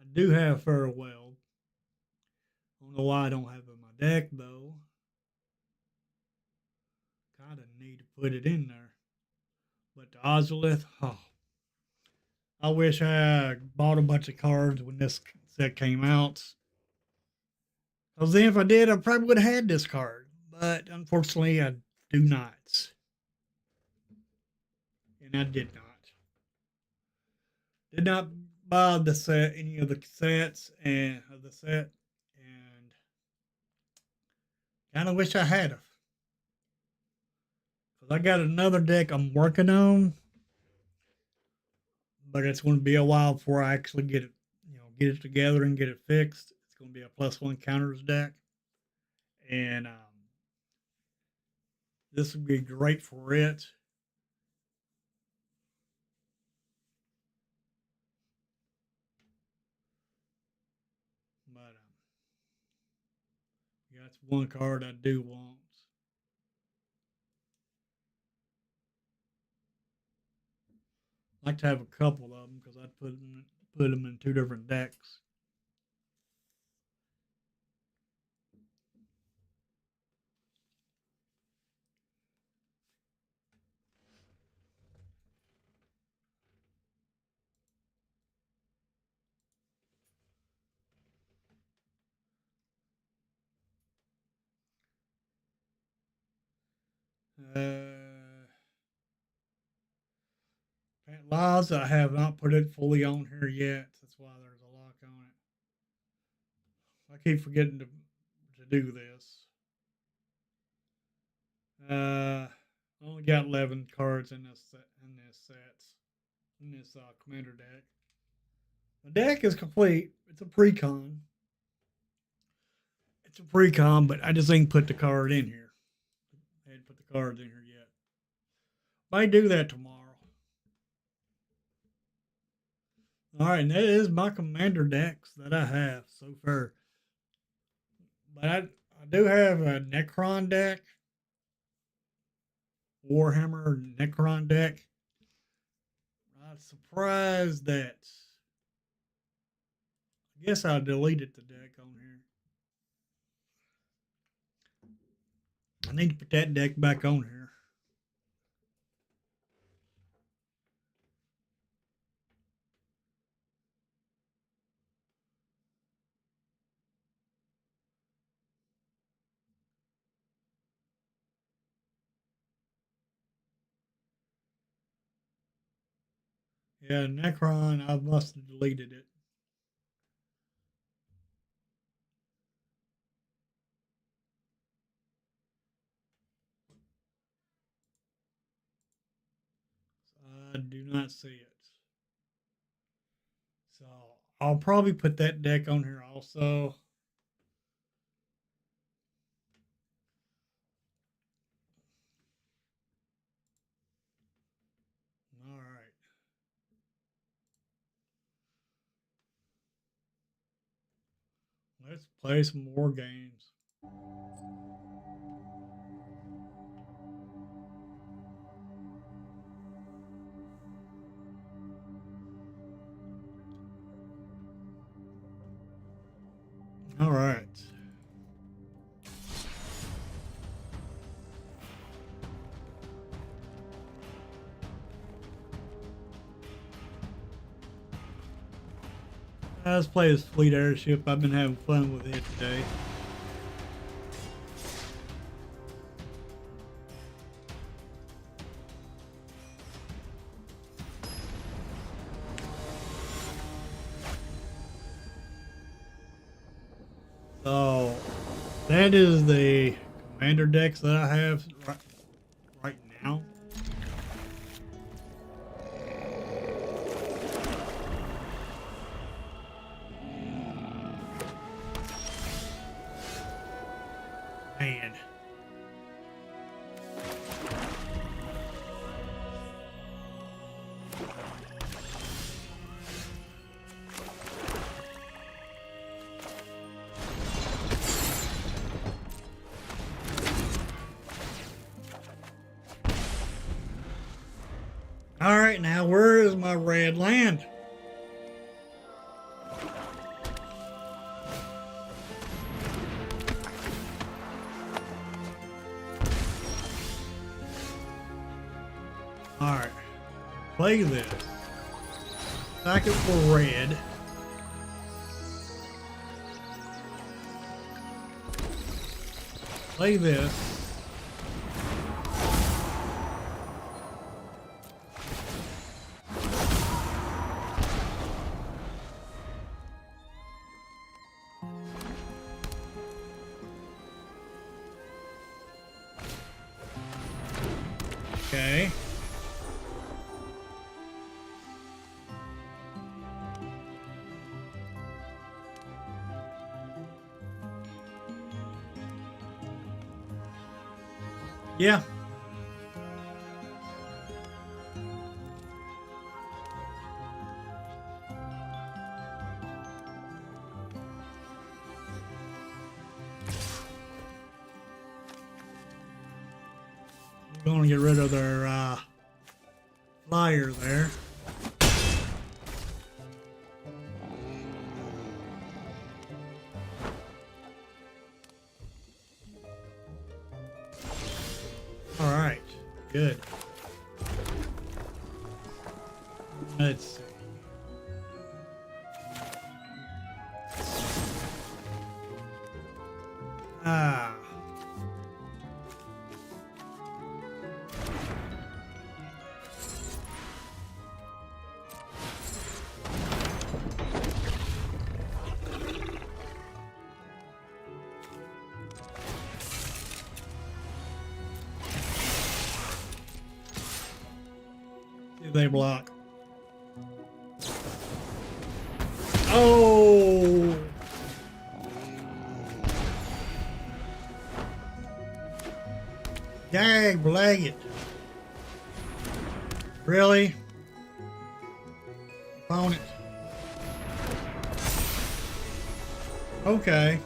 [SPEAKER 2] I do have Farewell. I don't know why I don't have it in my deck though. Kinda need to put it in there. But the Ozolith, oh, I wish I bought a bunch of cards when this set came out. Because then if I did, I probably would have had this card. But unfortunately, I do not. And I did not. Did not buy the set, any of the cassettes and of the set. And kind of wish I had have. Because I got another deck I'm working on. But it's going to be a while before I actually get it, get it together and get it fixed. It's going to be a +1 counters deck. And this would be great for it. But yeah, that's one card I do want. I like to have a couple of them because I'd put them in 2 different decks. Laws, I have not put it fully on here yet. That's why there's a lock on it. I keep forgetting to do this. I only got 11 cards in this commander deck. The deck is complete. It's a pre-con. But I just ain't put the card in here. I hadn't put the cards in here yet. Might do that tomorrow. All right, and that is my commander decks that I have so far. But I do have a Necron deck, Warhammer Necron deck. I'm surprised that I guess I deleted the deck on here. I need to put that deck back on here. Yeah, Necron, I must have deleted it. I do not see it. So I'll probably put that deck on here also. All right. Let's play some more games. All right. Let's play this fleet airship. I've been having fun with it today. So that is the commander decks that I have right now. Man. All right, now where is my red land? All right, play this. Back it for red. play this. Okay. Yeah. We're going to get rid of their flyer there. All right, good. Let's see. Ah. See if they block. Oh! Dag, blag it. Really? Opponent. Okay.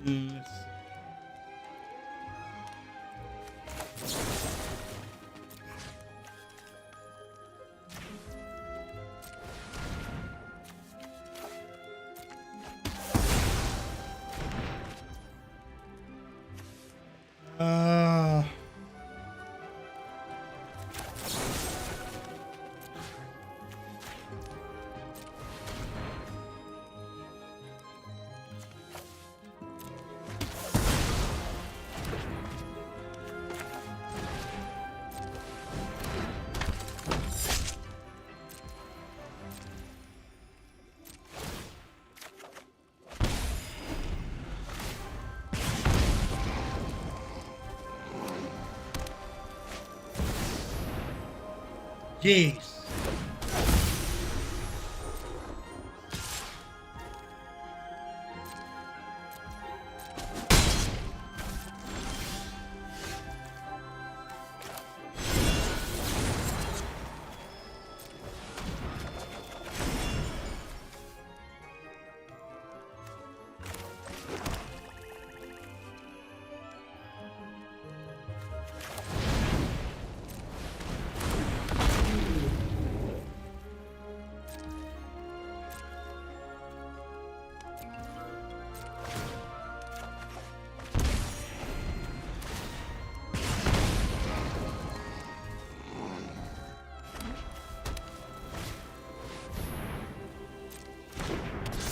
[SPEAKER 2] Let's see. Jeez.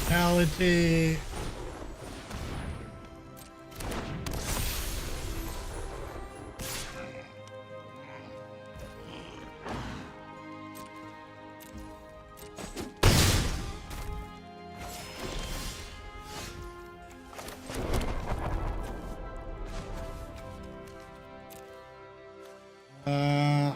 [SPEAKER 2] Fatality. Uh,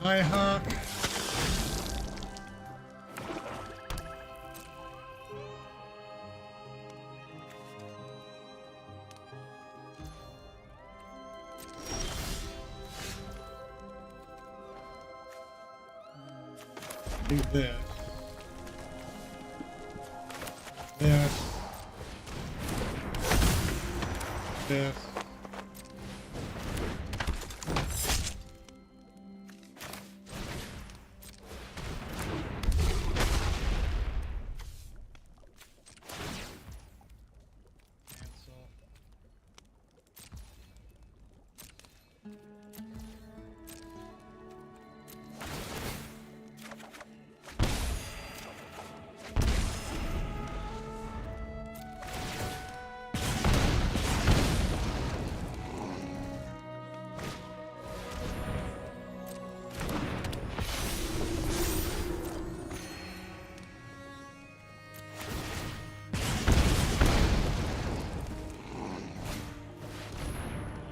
[SPEAKER 2] Nighthawk. Do this. This. This. Cancel.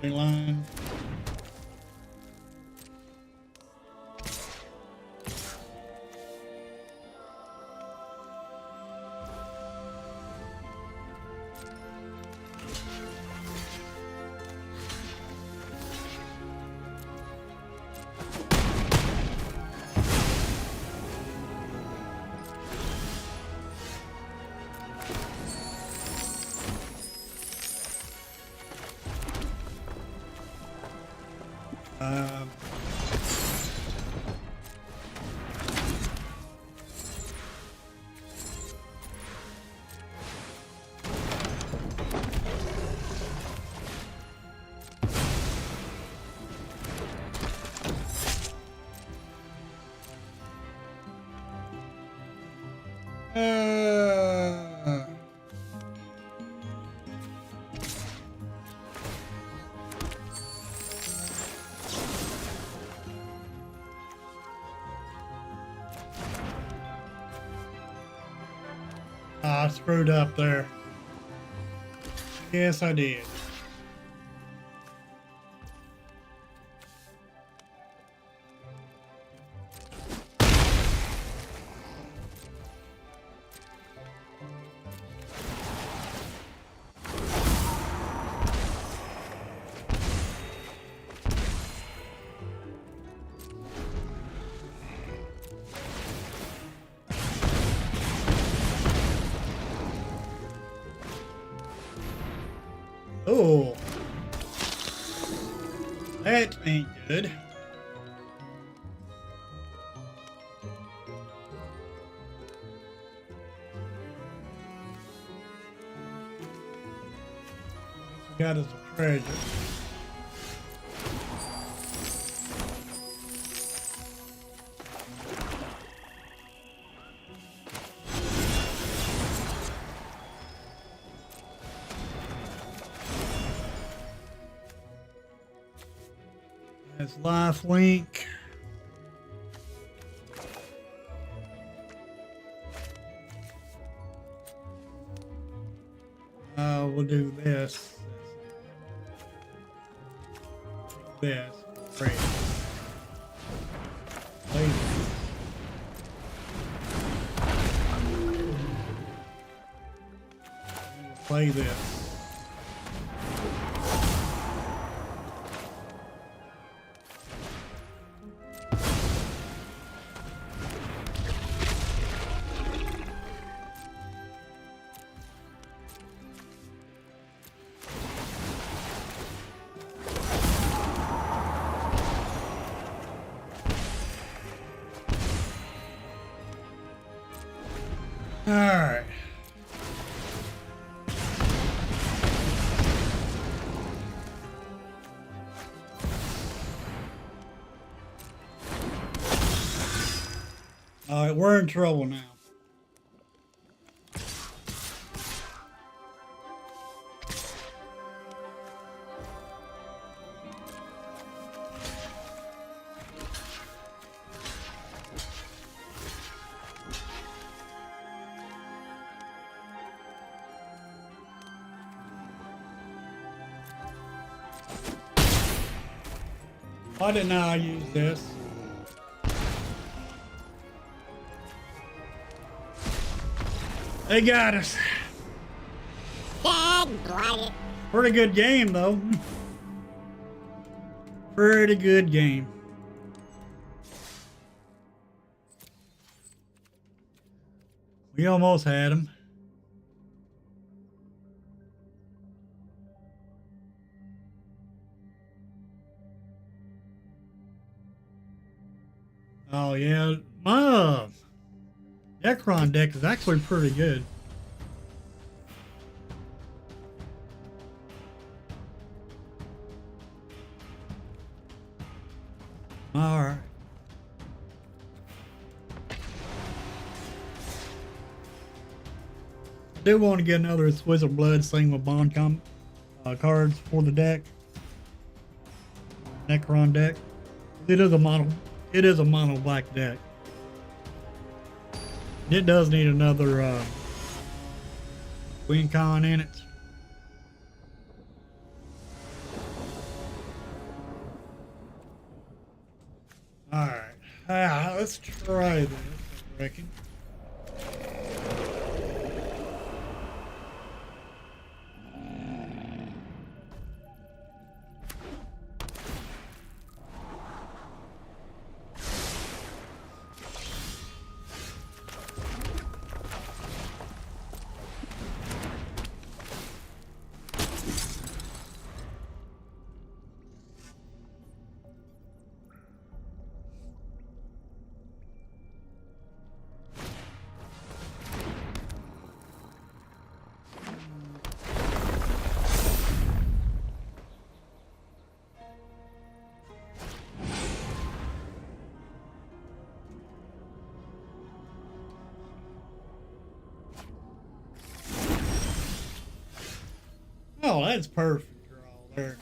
[SPEAKER 2] Line. Um, I screwed up there. Yes, I did. Oh, that ain't good. We got us a treasure. That's life link. We'll do this. This. Great. Play this. All right. All right, we're in trouble now. Why didn't I use this? They got us. Pretty good game, though. Pretty good game. We almost had him. Oh yeah, my Necron deck is actually pretty good. All right. I do want to get another Swizzle Blood Sling with Bond cards for the deck. Necron deck. It is a mono black deck. It does need another Queen Con in it. Alright. Let's try this, I reckon. Oh, that's perfect draw there.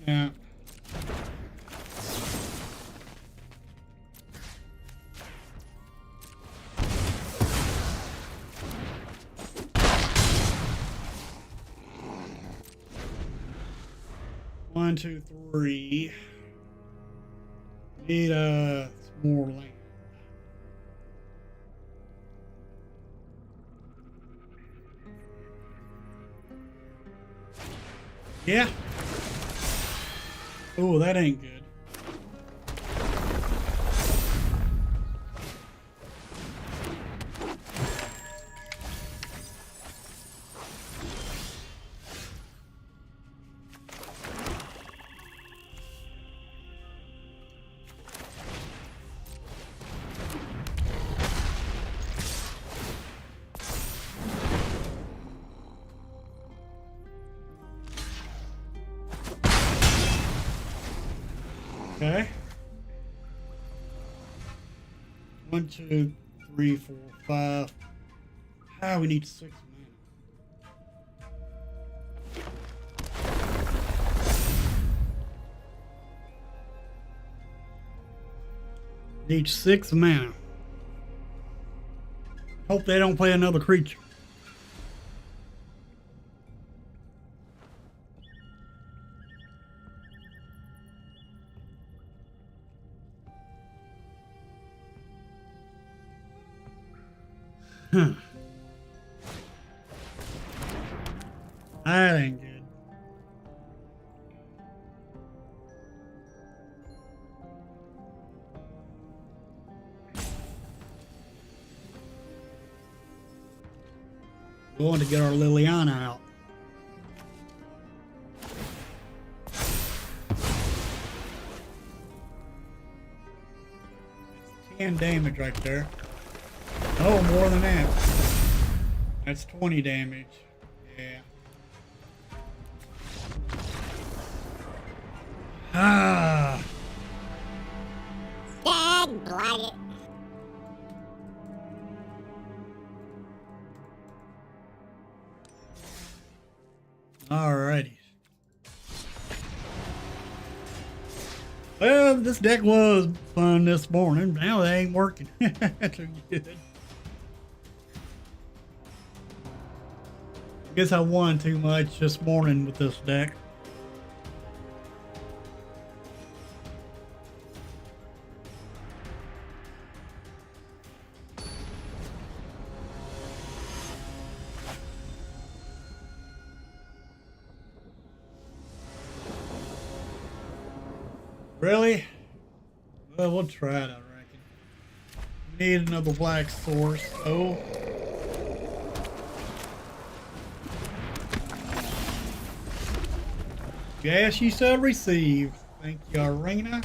[SPEAKER 2] Yeah. One, two, three. Need some more land. Yeah. Oh, that ain't good. Okay. 1, 2, 3, 4, 5. Ah, we need 6 mana. Need 6 mana. Hope they don't play another creature. Huh. That ain't good. Going to get our Liliana out. It's 10 damage right there. Oh, more than that. That's 20 damage. Yeah. Ah.
[SPEAKER 3] Dead blooded.
[SPEAKER 2] Alrighty. Well, this deck was fun this morning. Now they ain't working too good. I guess I won too much this morning with this deck. Really? Well, we'll try it, I reckon. We need another black source. Oh. Yes, you shall receive. Thank you, Arena.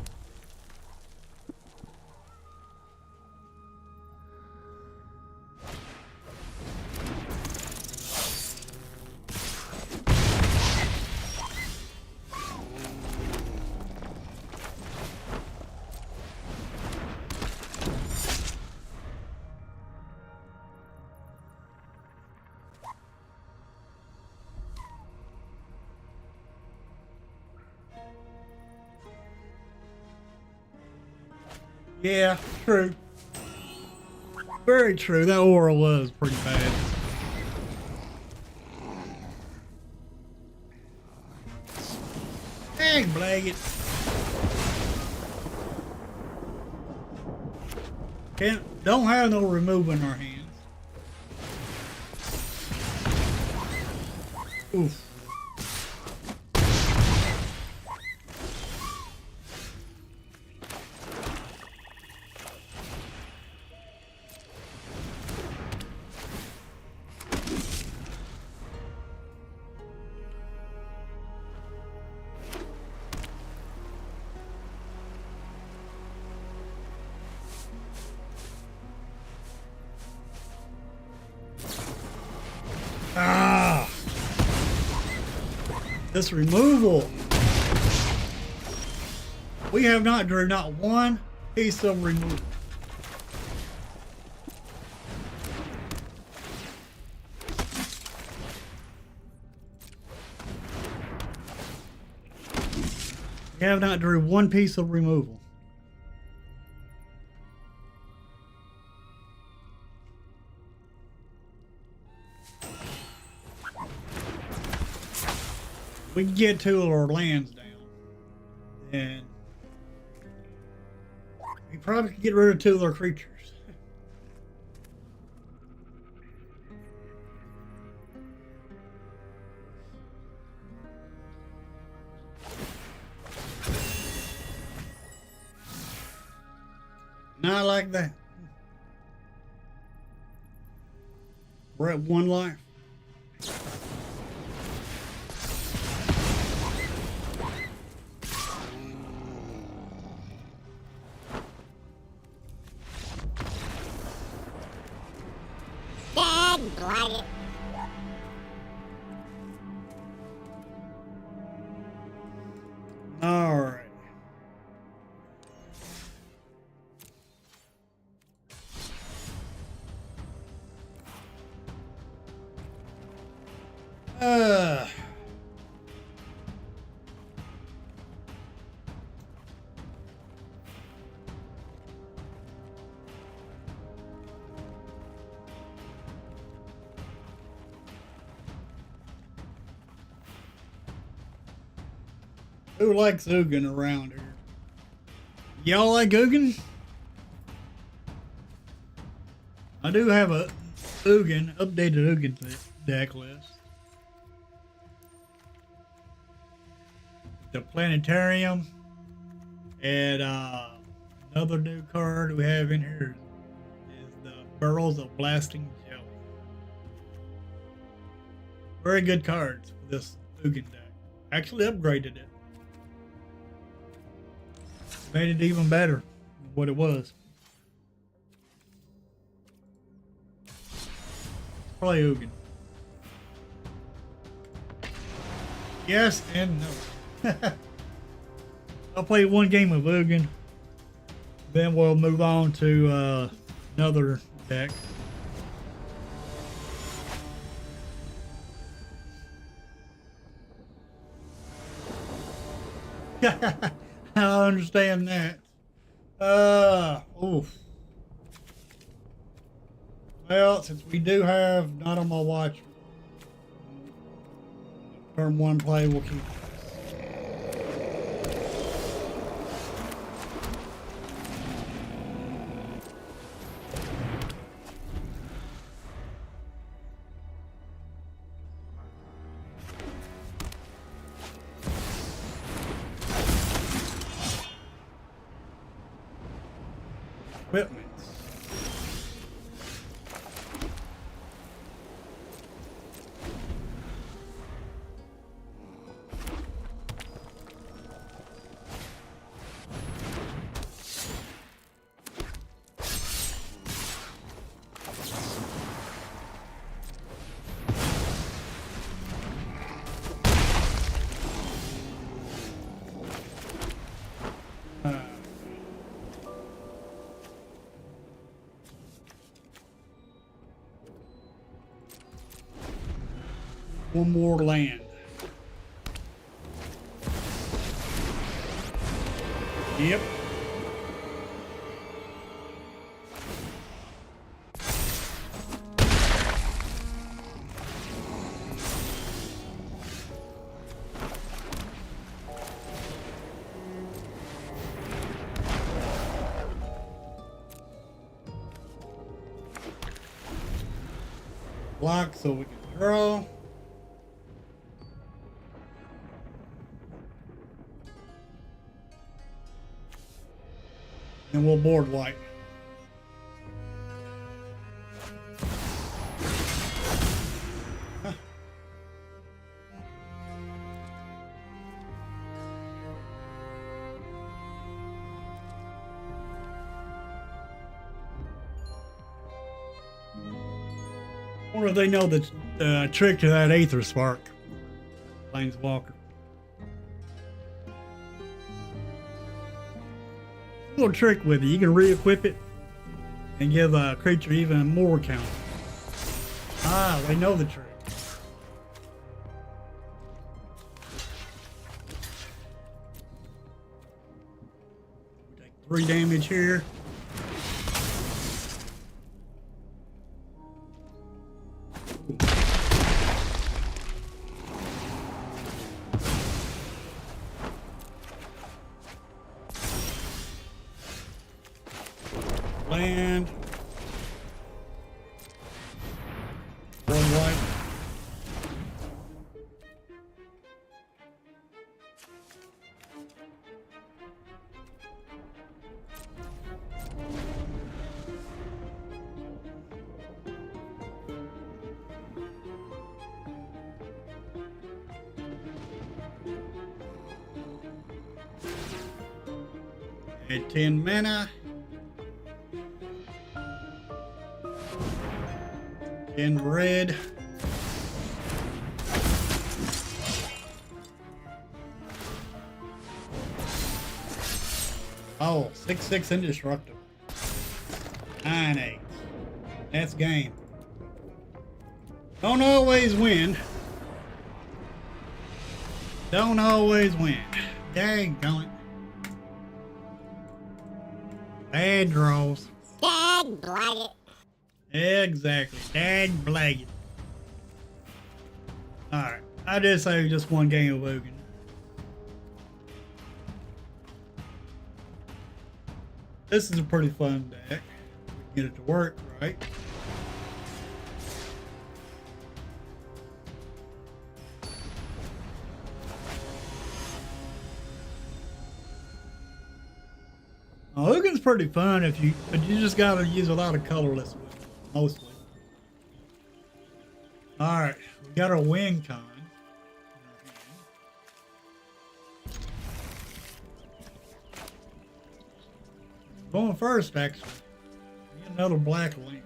[SPEAKER 2] Yeah, true. Very true. That aura was pretty bad. Dang, Blaggett. Don't have no removal in our hands. Oof. Ah! This removal. We have not drew not one piece of removal. We have not drew one piece of removal. We can get two of our lands down, and we probably could get rid of two of our creatures. Not like that. We're at one life.
[SPEAKER 3] Dead blooded.
[SPEAKER 2] All right. Uh. Who likes Ugin around here? Y'all like Ugin? I do have a Ugin, updated Ugin deck list. The Planetarium, and another new card we have in here is the Burrows of Blasting Jelly. Very good cards for this Ugin deck. Actually upgraded it. Made it even better than what it was. play Ugin. Yes and no. I'll play one game of Ugin. Then we'll move on to another deck. I understand that. Oof. Well, since we do have not on my watch, turn one play, we'll keep. Equipment. One more land. Yep. Block so we can draw. And we'll board white. Huh. I wonder if they know the trick to that Aether Spark. Planeswalker. Little trick with it. You can re-equip it and give a creature even more count. Ah, they know the trick. Take 3 damage here. Land. One white. At 10 mana. In red. Oh, 6/6 indestructible. 9/8. That's game. Don't always win. Don't always win. Daggone it. Bad draws.
[SPEAKER 3] Dad blighted.
[SPEAKER 2] Exactly. Dad blagging. Alright. I did say just one game of Ugin. This is a pretty fun deck. Get it to work, right? Ugin's pretty fun but you just gotta use a lot of colorless with it, mostly. Alright, we got our win con. Going first, actually. Get another black link.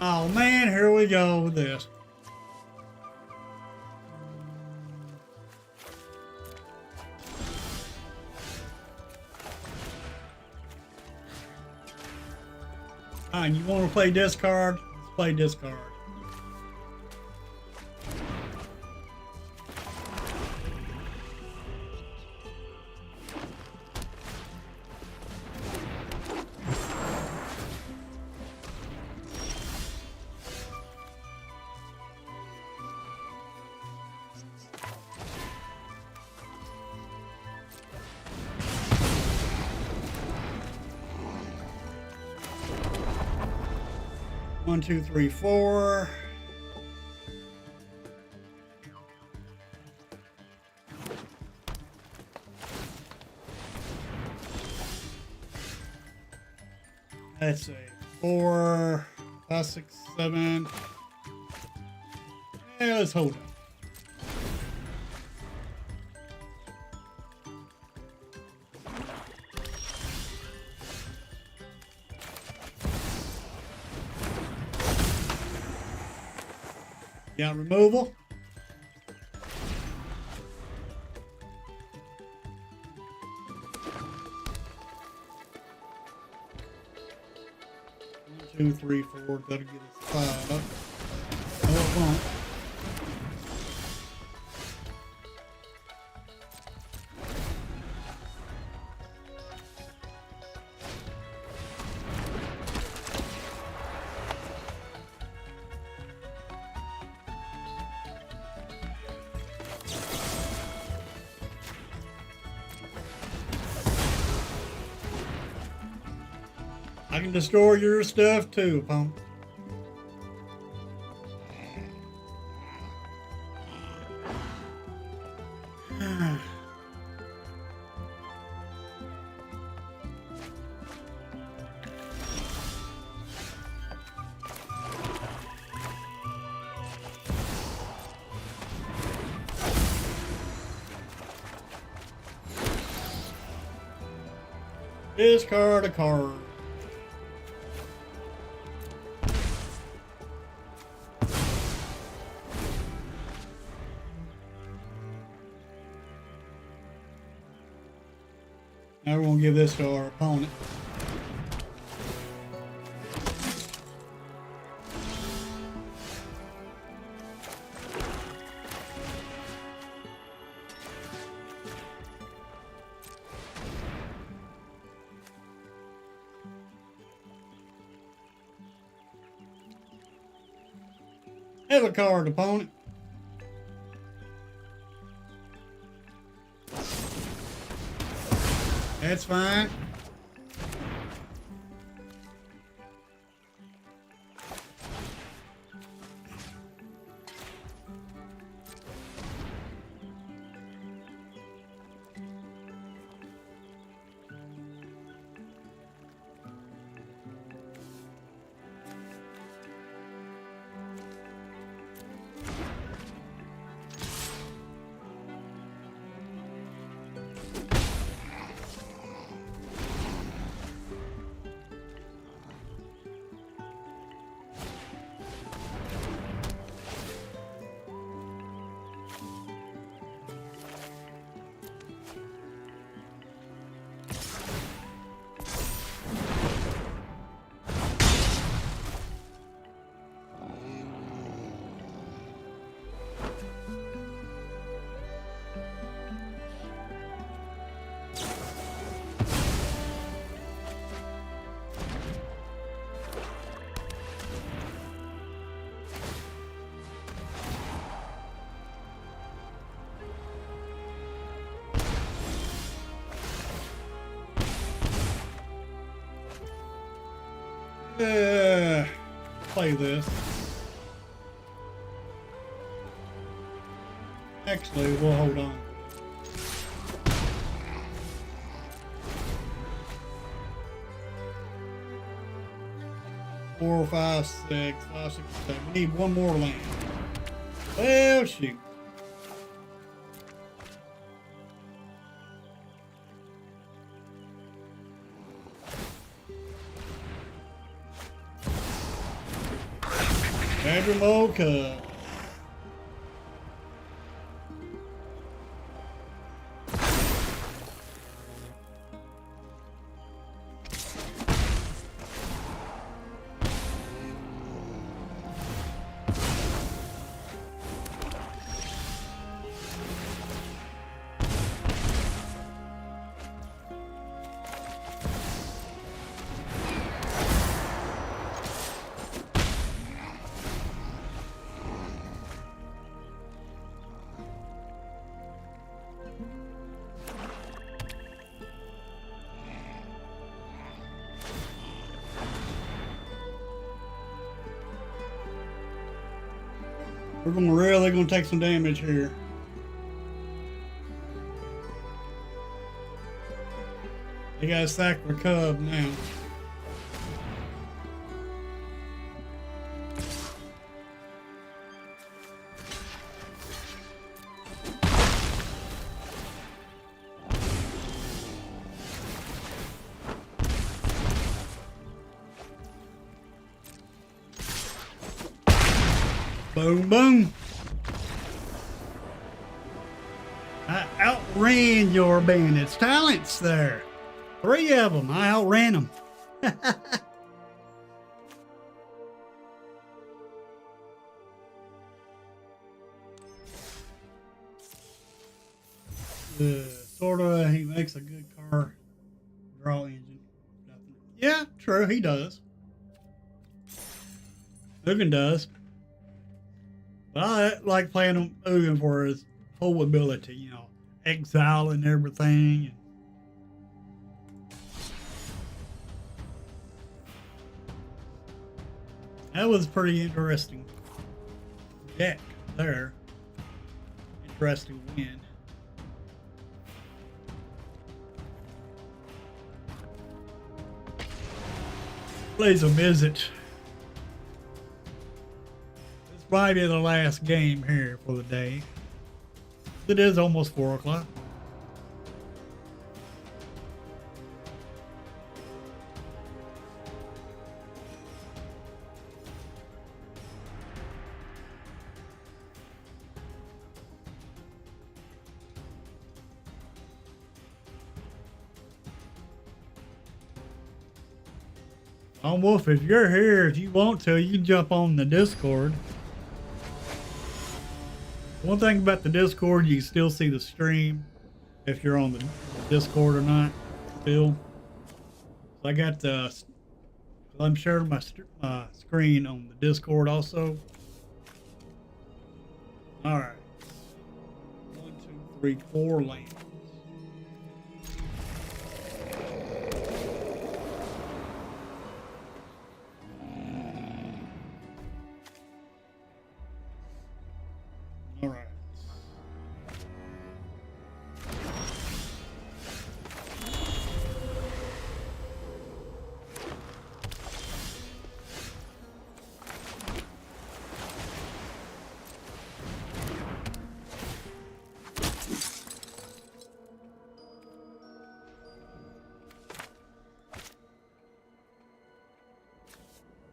[SPEAKER 2] Oh man, here we go with this. Fine, you want to play discard? Let's play discard. One, two, three, four. Let's see. 4, 5, 6, 7. Yeah, let's hold up. Got removal. One, two, three, four. That'll get us 5. No, it won't. I can destroy your stuff too, punk. Discard a card. Now we're going to give this to our opponent. Have a card, opponent. That's fine. Play this. Actually, we'll hold on. Four, five, six, 7. We need one more land. Well, shoot. Andrew Mocha. We're really gonna take some damage here. They gotta sack the cub now. Boom, boom. I outran your bandits' talents there. 3 of them. I outran them. Sorta, he makes a good car draw engine. Nothing. Yeah, true, he does. Ugin does. But I like playing him Ugin for his whole ability, you know, exile and everything. That was pretty interesting deck there. Interesting win. Plays a visit. This might be the last game here for the day. It is almost 4 o'clock. Wolf, if you're here, if you want to, you can jump on the Discord. One thing about the Discord, you can still see the stream if you're on the Discord or not. Still, I got the. I'm sharing my screen on the Discord also. All right, 1, 2, 3, 4 lanes.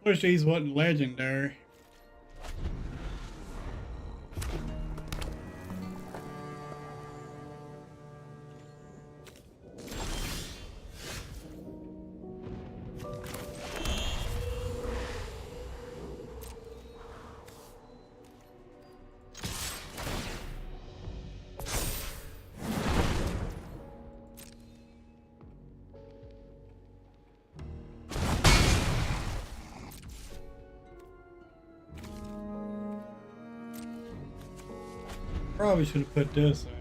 [SPEAKER 2] Wish these wasn't legendary. Probably should have put this out.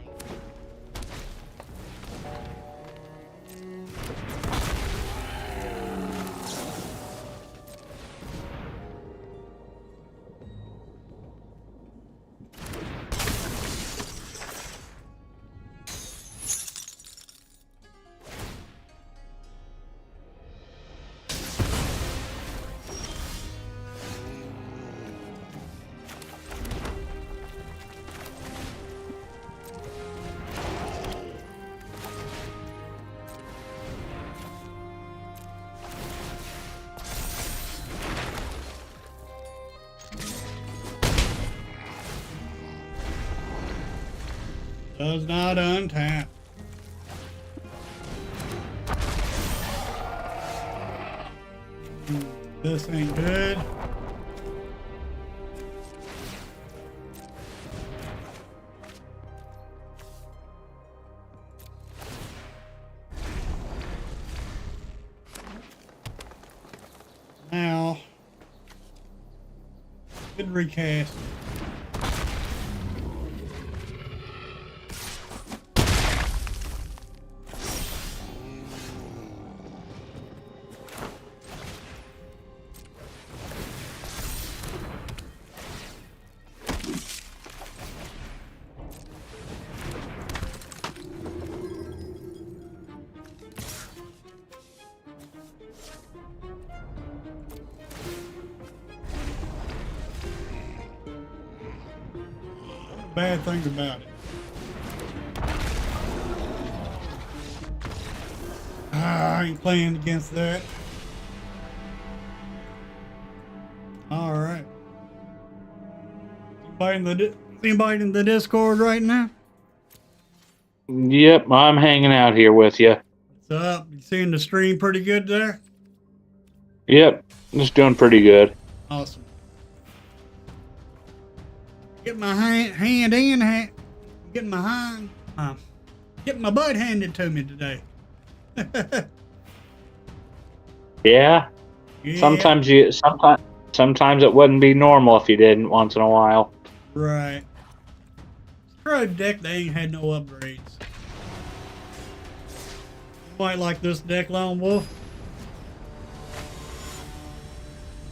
[SPEAKER 2] Does not untap. This ain't good. Now, good recast. Bad thing about it. I ain't playing against that. All right. Anybody in the Discord right now?
[SPEAKER 3] Yep, I'm hanging out here with you.
[SPEAKER 2] What's up? You seeing the stream pretty good there?
[SPEAKER 3] Yep, just doing pretty good.
[SPEAKER 2] Awesome. Get my hand in hand. Getting my butt handed to me today.
[SPEAKER 3] Yeah.
[SPEAKER 2] Yeah,
[SPEAKER 3] Sometimes it wouldn't be normal if you didn't once in a while.
[SPEAKER 2] right. Pro deck, they ain't had no upgrades. You might like this deck, Lone Wolf.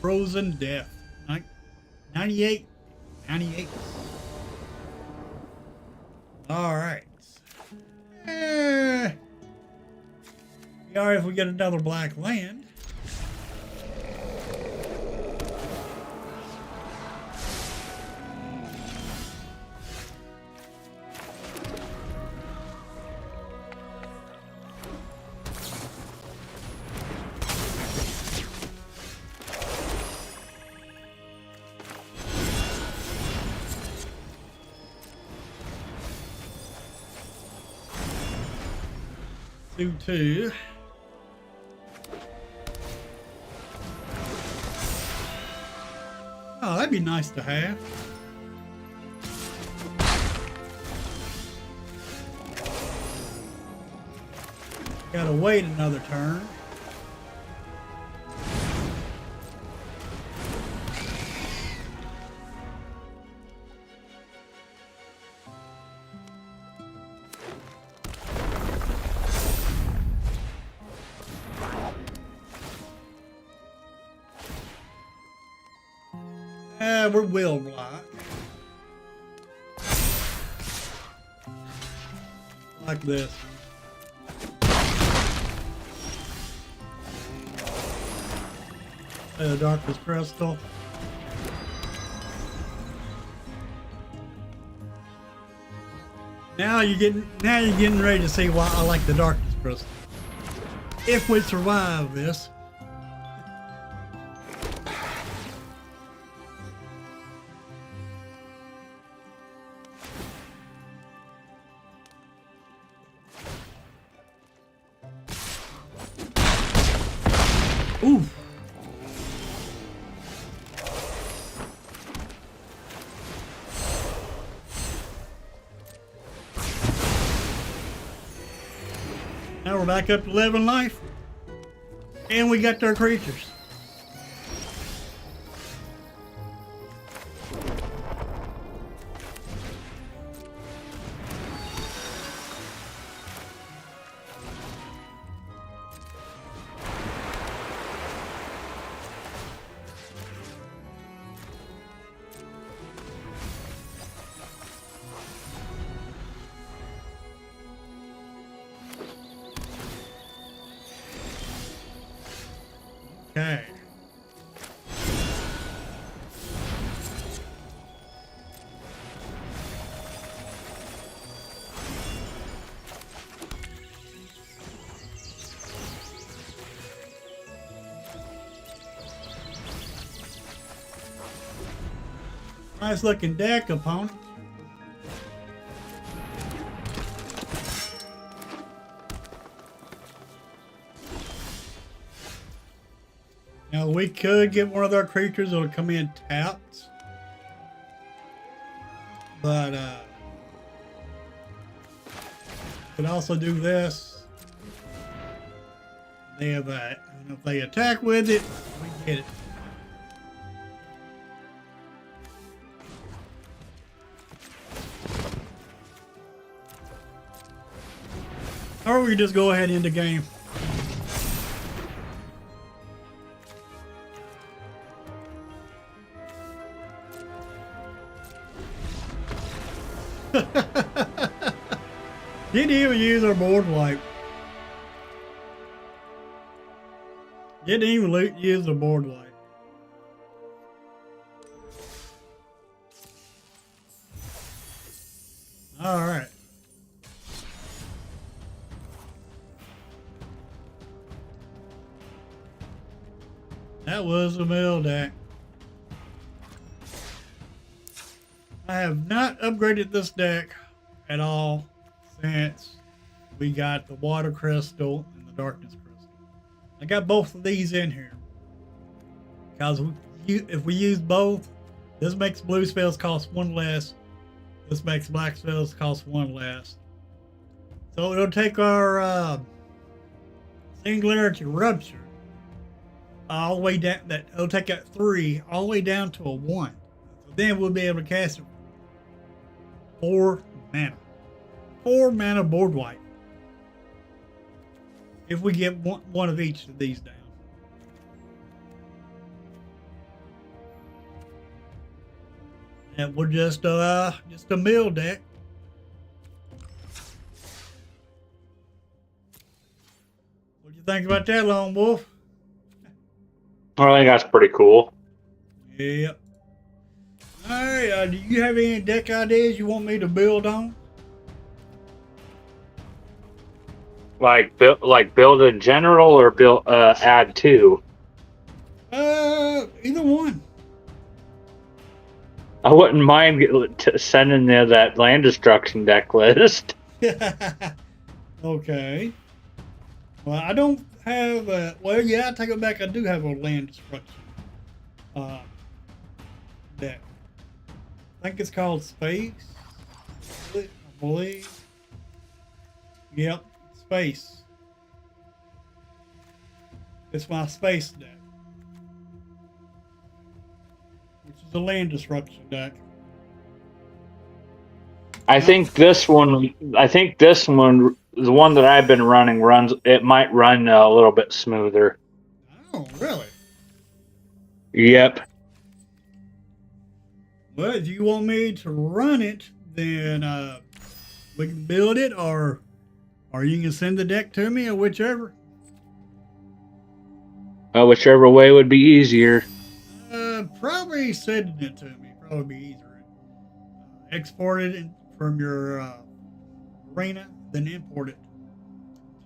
[SPEAKER 2] Frozen Death. 98. 98. All right. All right, if we get another black land. Two. Oh, that'd be nice to have. Gotta wait another turn. We're will block. Like this. Darkest Crystal. Now you're getting ready to see why I like the Darkest Crystal. If we survive this. Oof. Now we're back up to 11 life. And we got their creatures. Okay. Nice looking deck, opponent. we could get one of our creatures that'll come in tapped. But could also do this. They have that. And if they attack with it, we get it. Or we just go ahead into game. Didn't even use our board wipe. Didn't even use the board wipe. All right. That was the mill deck. I have not upgraded this deck at all since we got the water crystal and the darkness crystal. I got both of these in here because if we use both, this makes blue spells cost one less. This makes black spells cost one less. So it'll take our Singularity Rupture all the way down. It'll take that 3 all the way down to a 1. So then we'll be able to cast it 4 mana. 4 mana board wipe. If we get one of each of these down. And we're just a mill deck. What do you think about that, Lone Wolf?
[SPEAKER 3] I think that's pretty cool.
[SPEAKER 2] Yep. Alright, do you have any deck ideas you want me to build on?
[SPEAKER 3] Like build in general or build add to?
[SPEAKER 2] Either one.
[SPEAKER 3] I wouldn't mind sending there that land destruction deck list.
[SPEAKER 2] Okay. Well, I don't have well, yeah, I take it back. I do have a land destruction deck. I think it's called Space. I believe. Yep, Space. It's my space deck, which is a land destruction deck.
[SPEAKER 3] I think this one, the one that I've been running it might run a little bit smoother.
[SPEAKER 2] Oh, really?
[SPEAKER 3] Yep.
[SPEAKER 2] Well, if you want me to run it, then we can build it, or you can send the deck to me, or whichever.
[SPEAKER 3] Whichever way would be easier.
[SPEAKER 2] Probably sending it to me. Probably be easier. Export it from your arena, then import it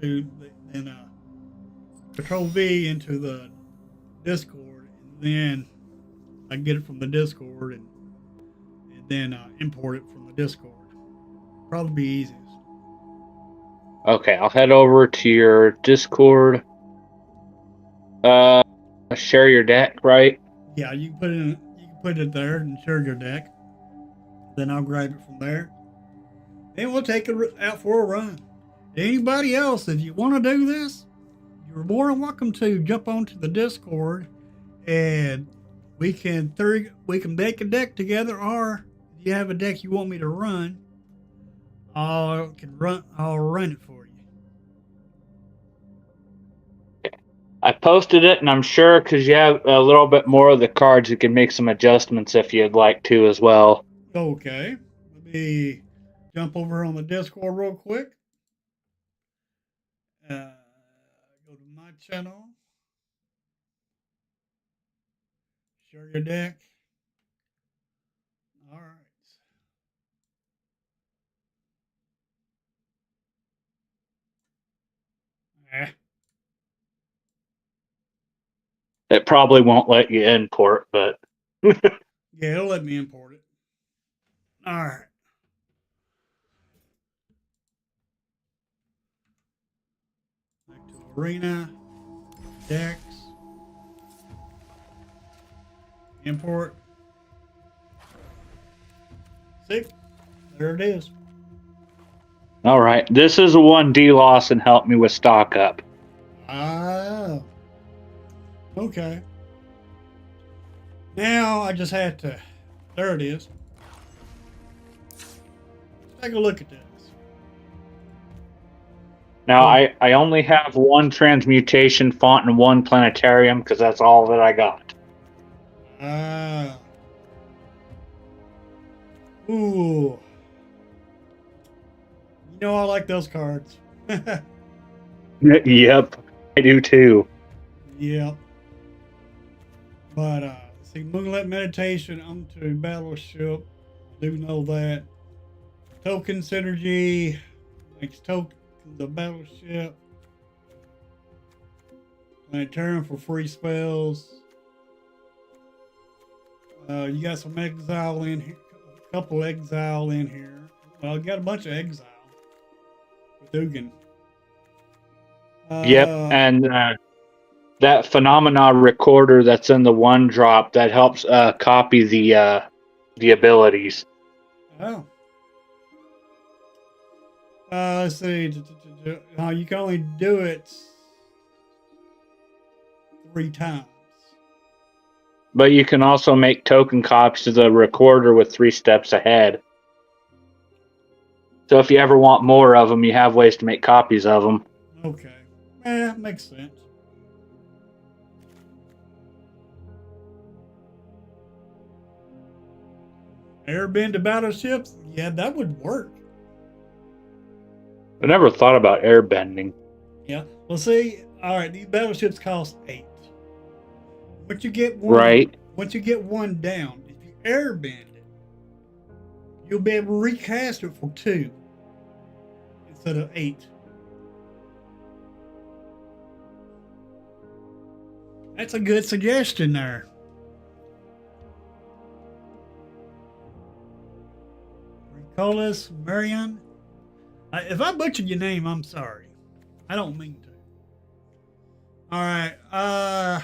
[SPEAKER 2] to Control V into the Discord, and then I get it from the Discord and then import it from the Discord. Probably be easiest.
[SPEAKER 3] Okay, I'll head over to your Discord. Share your deck, right?
[SPEAKER 2] Yeah, you can put it there and share your deck. Then I'll grab it from there. Then we'll take it out for a run. Anybody else, if you want to do this, you're more than welcome to jump onto the Discord, and we can make a deck together. Or if you have a deck you want me to run, I'll run it for you.
[SPEAKER 3] I posted it, and I'm sure because you have a little bit more of the cards, you can make some adjustments if you'd like to as well.
[SPEAKER 2] Okay, let me jump over on the Discord real quick. Go to my channel. Share your deck. All right.
[SPEAKER 3] It probably won't let you import, but
[SPEAKER 2] Yeah, it'll let me import it. All right. Back to Arena. Decks. Import. See? There it is.
[SPEAKER 3] All right. This is the one D. Lawson helped me with stock up.
[SPEAKER 2] Ah. Okay. Now I just had to. There it is. Take a look at this.
[SPEAKER 3] Now, I only have one transmutation font and one planetarium because that's all that I got.
[SPEAKER 2] Ah. Ooh. You know I like those cards.
[SPEAKER 3] Yep, I do too.
[SPEAKER 2] Yep. But see, Moonlit Meditation onto Battleship. Do know that. Token synergy makes token the battleship. Planetarium for free spells. You got some exile in here, a couple exile in here. Well, you got a bunch of exile with Dugan.
[SPEAKER 3] Yep, and that phenomena recorder that's in the one drop that helps copy the abilities.
[SPEAKER 2] Oh. Let's see. You can only do it 3 times.
[SPEAKER 3] But you can also make token copies of the recorder with 3 steps ahead. So if you ever want more of them, you have ways to make copies of them.
[SPEAKER 2] Okay. Makes sense. Airbend to battleships? Yeah, that would work.
[SPEAKER 3] I never thought about airbending.
[SPEAKER 2] Yeah. Well, see, all right, these battleships cost 8. Once you get one,
[SPEAKER 3] Right.
[SPEAKER 2] Once you get one down, if you airbend it, you'll be able to recast it for 2 instead of 8. That's a good suggestion there. Ricolas Marion. If I butchered your name, I'm sorry. I don't mean to. All right. The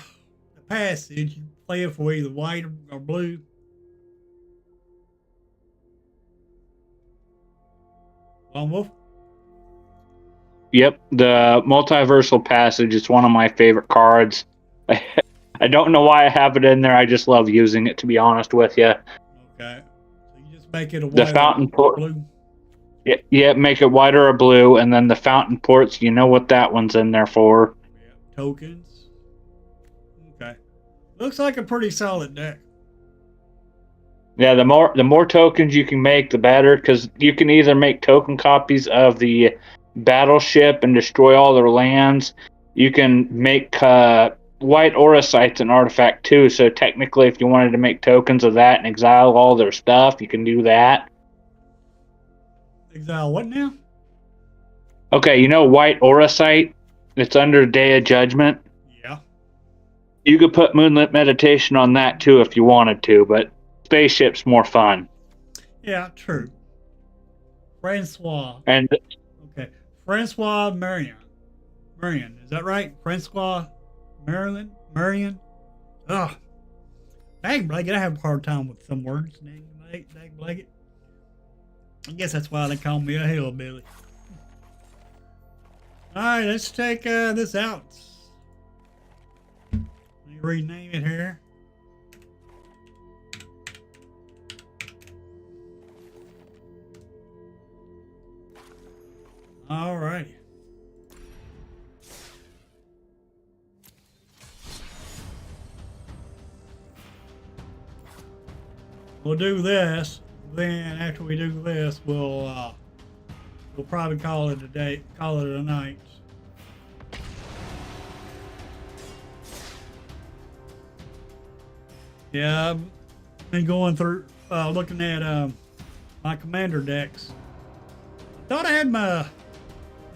[SPEAKER 2] passage. You play it for either white or blue. Lone Wolf.
[SPEAKER 3] Yep, the multiversal passage is one of my favorite cards. I don't know why I have it in there. I just love using it, to be honest with you.
[SPEAKER 2] Okay. So you just make it a white
[SPEAKER 3] The fountain
[SPEAKER 2] or
[SPEAKER 3] port.
[SPEAKER 2] blue.
[SPEAKER 3] Yeah, make it white or a blue, and then the fountain ports. You know what that one's in there for.
[SPEAKER 2] Yeah. Tokens. Okay. Looks like a pretty solid deck.
[SPEAKER 3] Yeah, the more tokens you can make, the better, because you can either make token copies of the battleship and destroy all their lands. You can make white auricites an artifact too. So technically, if you wanted to make tokens of that and exile all their stuff, you can do that.
[SPEAKER 2] Exile what now?
[SPEAKER 3] Okay, you know white auricite? It's under Day of Judgment.
[SPEAKER 2] Yeah.
[SPEAKER 3] You could put Moonlit Meditation on that too if you wanted to, but spaceship's more fun.
[SPEAKER 2] Yeah, true. Francois.
[SPEAKER 3] And
[SPEAKER 2] Okay. Francois Marion. Marion, is that right? Francois Marion? Ugh. Dang, Blake, I have a hard time with some words. Dang, Blake. I guess that's why they call me a hillbilly. Alright, let's take this out. Let me rename it here. Alrighty. We'll do this. Then after we do this, we'll probably call it a day. Call it a night. Yeah, I've been going through looking at my commander decks. Thought I had my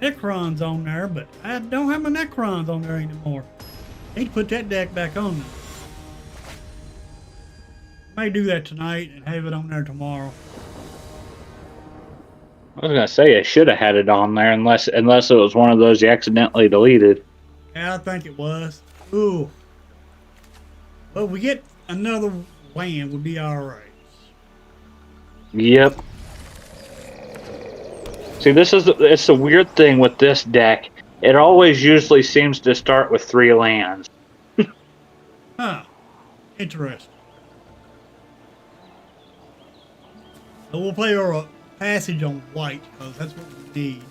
[SPEAKER 2] Necrons on there, but I don't have my Necrons on there anymore. Need to put that deck back on there. May do that tonight and have it on there tomorrow.
[SPEAKER 3] I was gonna say I should have had it on there unless it was one of those you accidentally deleted.
[SPEAKER 2] Yeah, I think it was. Ooh. But we get another land would be alright.
[SPEAKER 3] Yep. See, it's a weird thing with this deck. It always usually seems to start with 3 lands.
[SPEAKER 2] Huh. Interesting. So we'll play our passage on white, because that's what we need.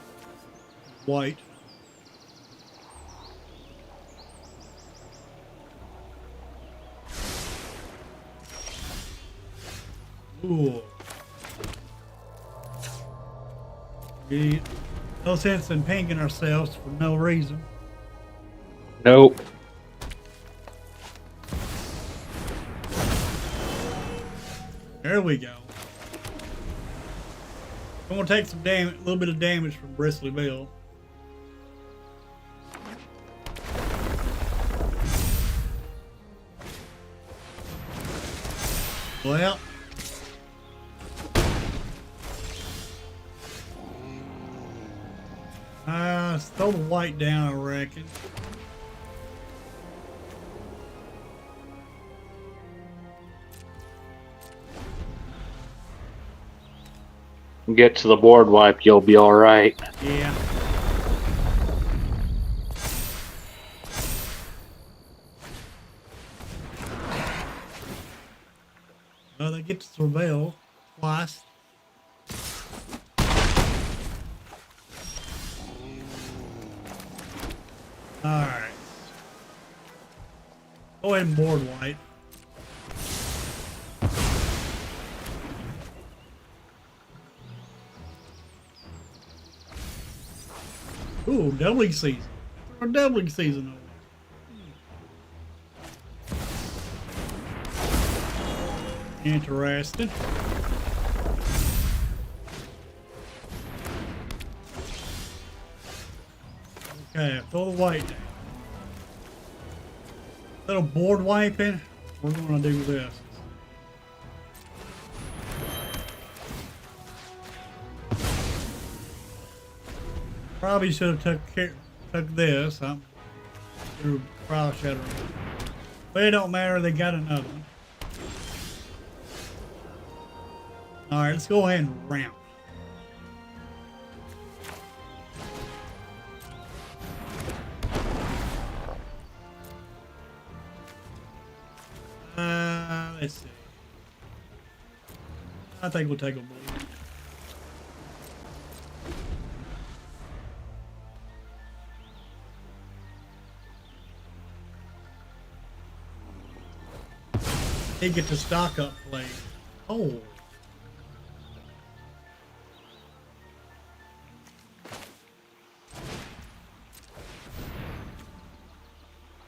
[SPEAKER 2] White. Ooh. No sense in pinking ourselves for no reason.
[SPEAKER 3] Nope.
[SPEAKER 2] There we go. I'm gonna take some damage, a little bit of damage from Bristly Bill. Well, let's throw the white down, I reckon.
[SPEAKER 3] Get to the board wipe, you'll be alright.
[SPEAKER 2] Yeah. Well, they get to surveil twice. Alright. Go ahead and board white. Ooh, doubling season. Or doubling season over. Interesting. Okay, throw the white down. Little board wiping. We're gonna do this. Probably should have took this. Through Trial Shadow. But it don't matter, they got another one. Alright, let's go ahead and ramp. Let's see. I think we'll take a blue. They get to stock up play. Oh.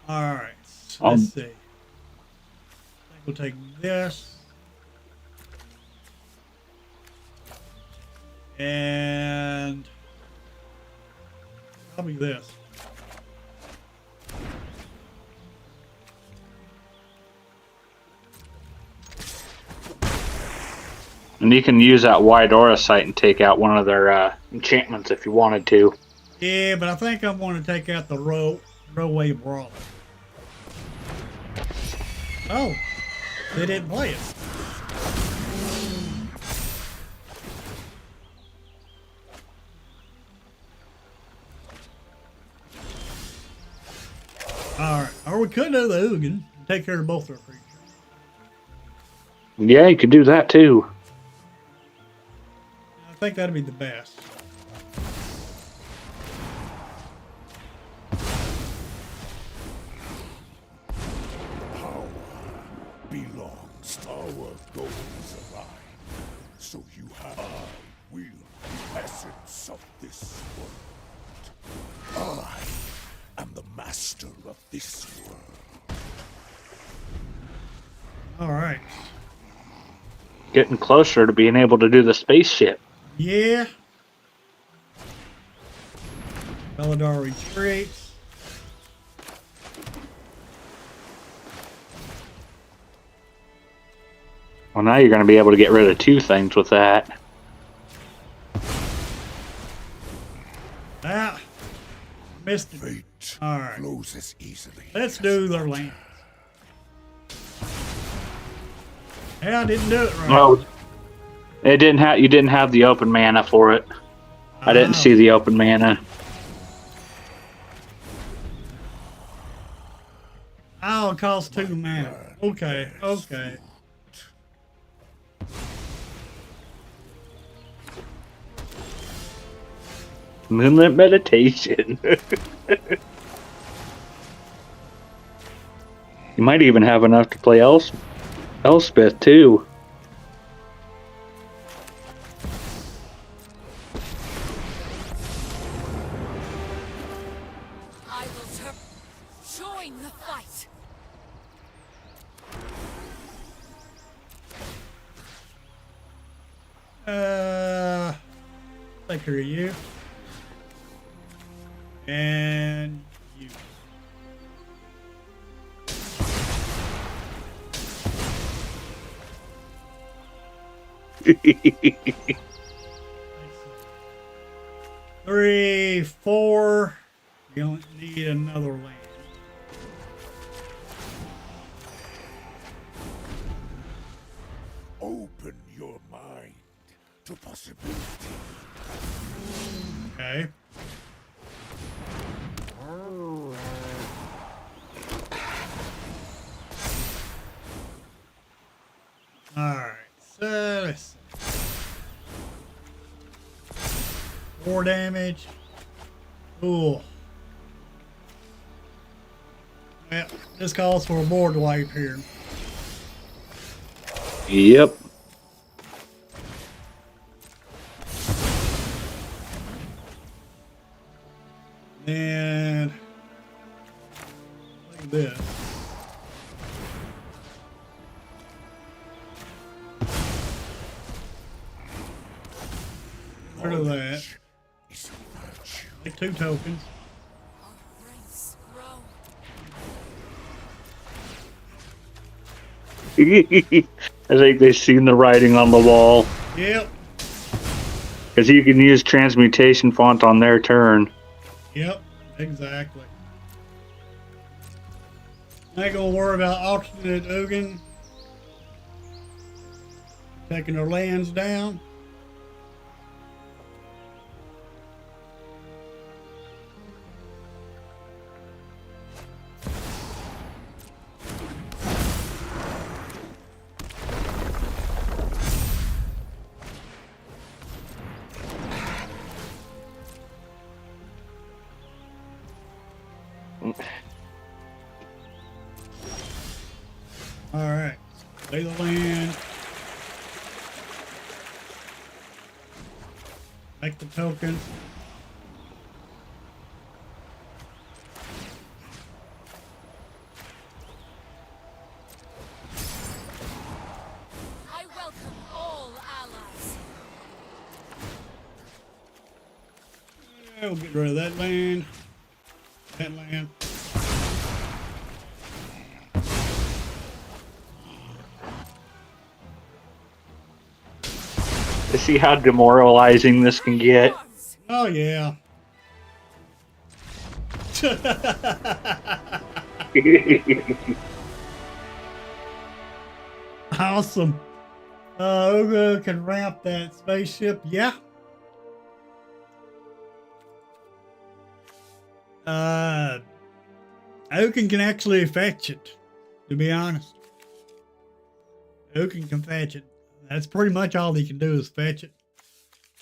[SPEAKER 2] Alright. Let's see. I think we'll take this. And probably this.
[SPEAKER 3] And you can use that Wide Aura Sight and take out one of their enchantments if you wanted to.
[SPEAKER 2] Yeah, but I think I'm going to take out the Rowway Brawler. Oh, they didn't play it. Alright, or we could do the Ugin and take care of both our creatures.
[SPEAKER 3] Yeah, you could do that too.
[SPEAKER 2] I think that'd be the best.
[SPEAKER 4] Power belongs to our goals align. So you have I will the essence of this world. I am the master of this world.
[SPEAKER 2] Alright.
[SPEAKER 3] Getting closer to being able to do the spaceship.
[SPEAKER 2] Yeah. Belladar retreats.
[SPEAKER 3] Well, now you're going to be able to get rid of 2 things with that.
[SPEAKER 2] Ah. Missed it.
[SPEAKER 4] Fate
[SPEAKER 2] Alright.
[SPEAKER 4] flows as easily.
[SPEAKER 2] Let's
[SPEAKER 4] as
[SPEAKER 2] do their
[SPEAKER 4] water.
[SPEAKER 2] lands. Hey, I didn't do it right.
[SPEAKER 3] Oh, it didn't have. You didn't have the open mana for it. I didn't see the open mana.
[SPEAKER 2] Oh, it costs 2 mana. Okay, okay.
[SPEAKER 3] Moonlit meditation. You might even have enough to play Elspeth too.
[SPEAKER 1] I will join the fight.
[SPEAKER 2] Take care of you. And you. Three, 4. You don't need another land.
[SPEAKER 4] Open your mind to possibility.
[SPEAKER 2] Okay. Alright, so let's see. 4 damage. Cool. Well, this calls for a board wipe here.
[SPEAKER 3] Yep.
[SPEAKER 2] And look at this. Rid of that.
[SPEAKER 4] Is a virtue.
[SPEAKER 2] Take 2 tokens.
[SPEAKER 1] Race grow.
[SPEAKER 3] I think they've seen the writing on the wall.
[SPEAKER 2] Yep.
[SPEAKER 3] Because you can use transmutation font on their turn.
[SPEAKER 2] Yep. Exactly. Not gonna worry about alternate Ugin. Taking their lands down. All right, lay the land. Make the token.
[SPEAKER 1] I welcome all allies.
[SPEAKER 2] Yeah, we'll get rid of that land. That land.
[SPEAKER 3] To see how demoralizing this can get.
[SPEAKER 2] Oh yeah. Awesome. Uga can ramp that spaceship. Yeah. Oaken can actually fetch it, to be honest. Oaken can fetch it. That's pretty much all he can do is fetch it.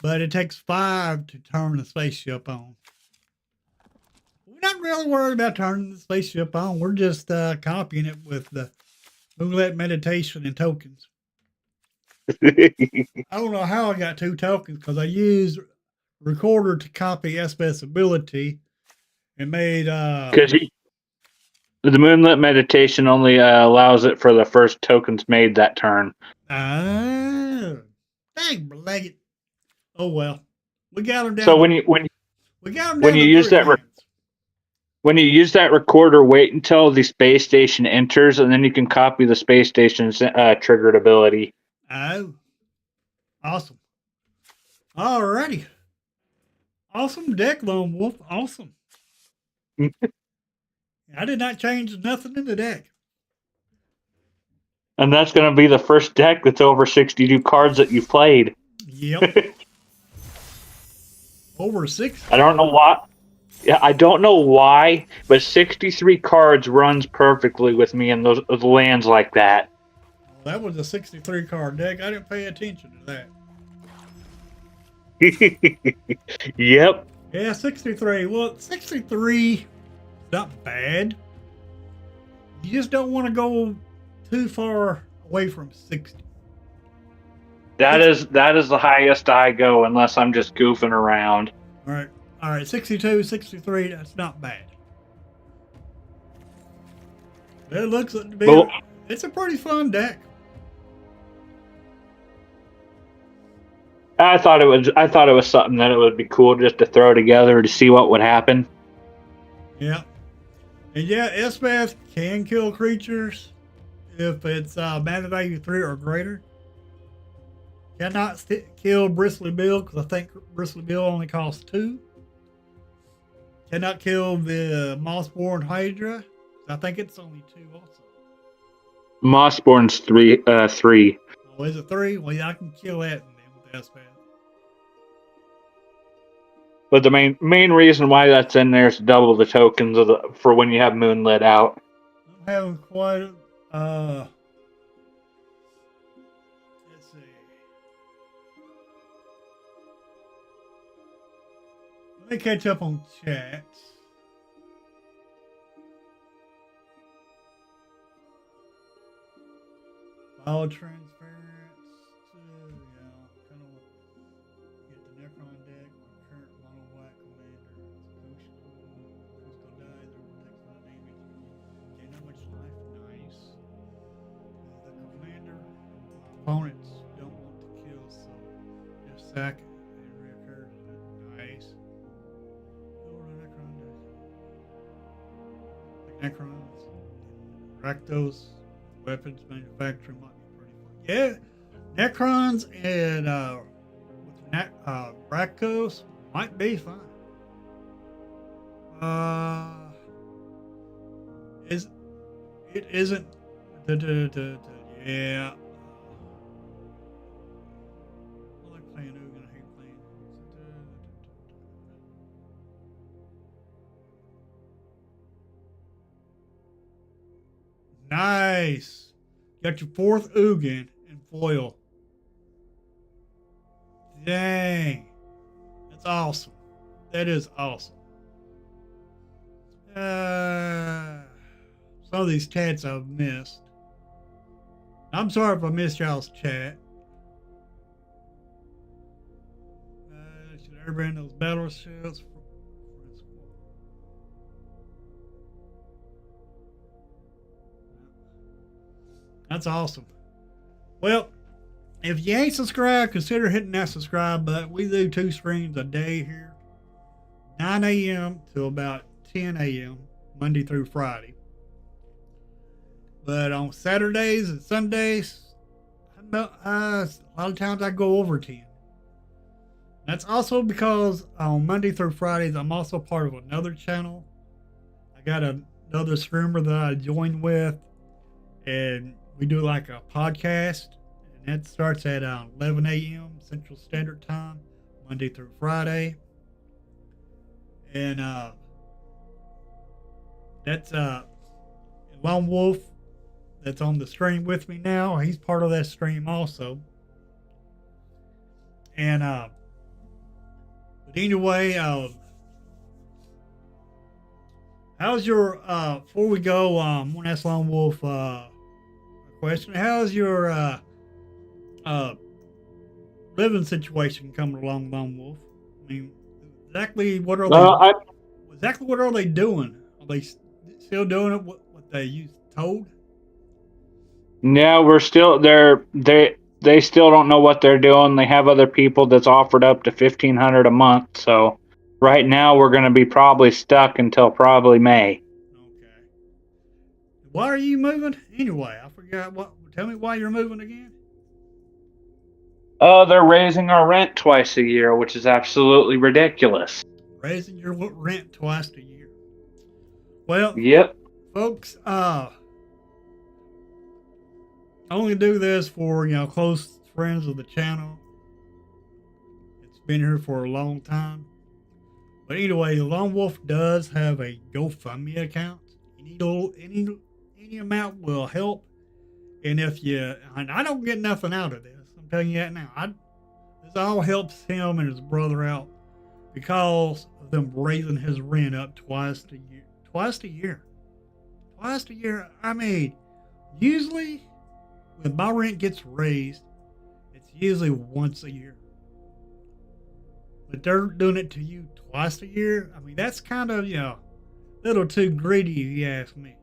[SPEAKER 2] But it takes 5 to turn the spaceship on. We're not really worried about turning the spaceship on. We're just copying it with the Moonlit Meditation and tokens. I don't know how I got 2 tokens because I used Recorder to copy Espeth's ability and made
[SPEAKER 3] Because the Moonlit Meditation only allows it for the first tokens made that turn.
[SPEAKER 2] dang it. Oh well. We got him down.
[SPEAKER 3] So when you use that recorder, wait until the space station enters, and then you can copy the space station's triggered ability.
[SPEAKER 2] Oh. Awesome. Alrighty. Awesome deck, Lone Wolf. Awesome. I did not change nothing in the deck.
[SPEAKER 3] And that's going to be the first deck that's over 62 cards that you've played.
[SPEAKER 2] Yep. Over 6.
[SPEAKER 3] I don't know why. Yeah, I don't know why, but 63 cards runs perfectly with me in those lands like that.
[SPEAKER 2] That was a 63 card deck. I didn't pay attention to that.
[SPEAKER 3] Yep.
[SPEAKER 2] Yeah, 63. Well, 63 is not bad. You just don't want to go too far away from 60.
[SPEAKER 3] That is the highest I go unless I'm just goofing around.
[SPEAKER 2] All right, 62, 63, that's not bad. It looks like to be it's a pretty fun deck.
[SPEAKER 3] I thought it was something that it would be cool just to throw together to see what would happen.
[SPEAKER 2] Yeah. And yeah, Elspeth can kill creatures if it's mana value 3 or greater. Cannot kill Bristly Bill because I think Bristly Bill only costs 2. Cannot kill the Mossborn Hydra. I think it's only 2 also.
[SPEAKER 3] Mossborn's 3.
[SPEAKER 2] Oh, is it 3? Well, yeah, I can kill that then with Elspeth.
[SPEAKER 3] But the main reason why that's in there is to double the tokens for when you have Moonlit out.
[SPEAKER 2] I'm having quite let's see. Let me catch up on chat. Biotransference. Yeah, kind of get the Necron deck. My current mono black commander. Who's gonna die? There takes 5 damage. Okay, not much life. Nice. The commander. My opponents don't want to kill, so just sack it and reoccur. Nice. Over the Necron deck. The Necrons. Rakdos. Weapons manufacturing might be pretty fun. Yeah, Necrons and Rakdos might be fun. It isn't? Yeah. I like playing Ugin. I hate playing. Nice. Got your 4th Ugin in foil. Dang. That's awesome. That is awesome. Some of these chats I've missed. I'm sorry if I missed y'all's chat. Should everybody in those battleships? That's awesome. Well, if you ain't subscribed, consider hitting that subscribe button. We do 2 streams a day here. 9 a.m. to about 10 a.m. Monday through Friday. But on Saturdays and Sundays, a lot of times I go over 10. That's also because on Monday through Fridays, I'm also part of another channel. I got another streamer that I joined with, and we do like a podcast, and that starts at 11 a.m. Central Standard Time, Monday through Friday. And that's Lone Wolf that's on the stream with me now. He's part of that stream also. And but anyway, how's your before we go, I'm gonna ask Lone Wolf a question. How's your living situation coming along, Lone Wolf? I mean, exactly what are they doing? Are they still doing it what they told?
[SPEAKER 3] No, we're still they still don't know what they're doing. They have other people that's offered up to $1,500 a month. So right now we're going to be probably stuck until probably May.
[SPEAKER 2] Okay. Why are you moving anyway? I forgot what. Tell me why you're moving again.
[SPEAKER 3] Oh, they're raising our rent twice a year, which is absolutely ridiculous.
[SPEAKER 2] Raising your rent twice a year. Well,
[SPEAKER 3] yep,
[SPEAKER 2] folks. I only do this for, close friends of the channel. It's been here for a long time. But anyway, the Lone Wolf does have a GoFundMe account. Any amount will help. And and I don't get nothing out of this. I'm telling you that now. This all helps him and his brother out because of them raising his rent up twice a year. Twice a year. I mean, usually when my rent gets raised, it's usually once a year. But they're doing it to you twice a year. I mean, that's kind of, a little too greedy, if you ask me.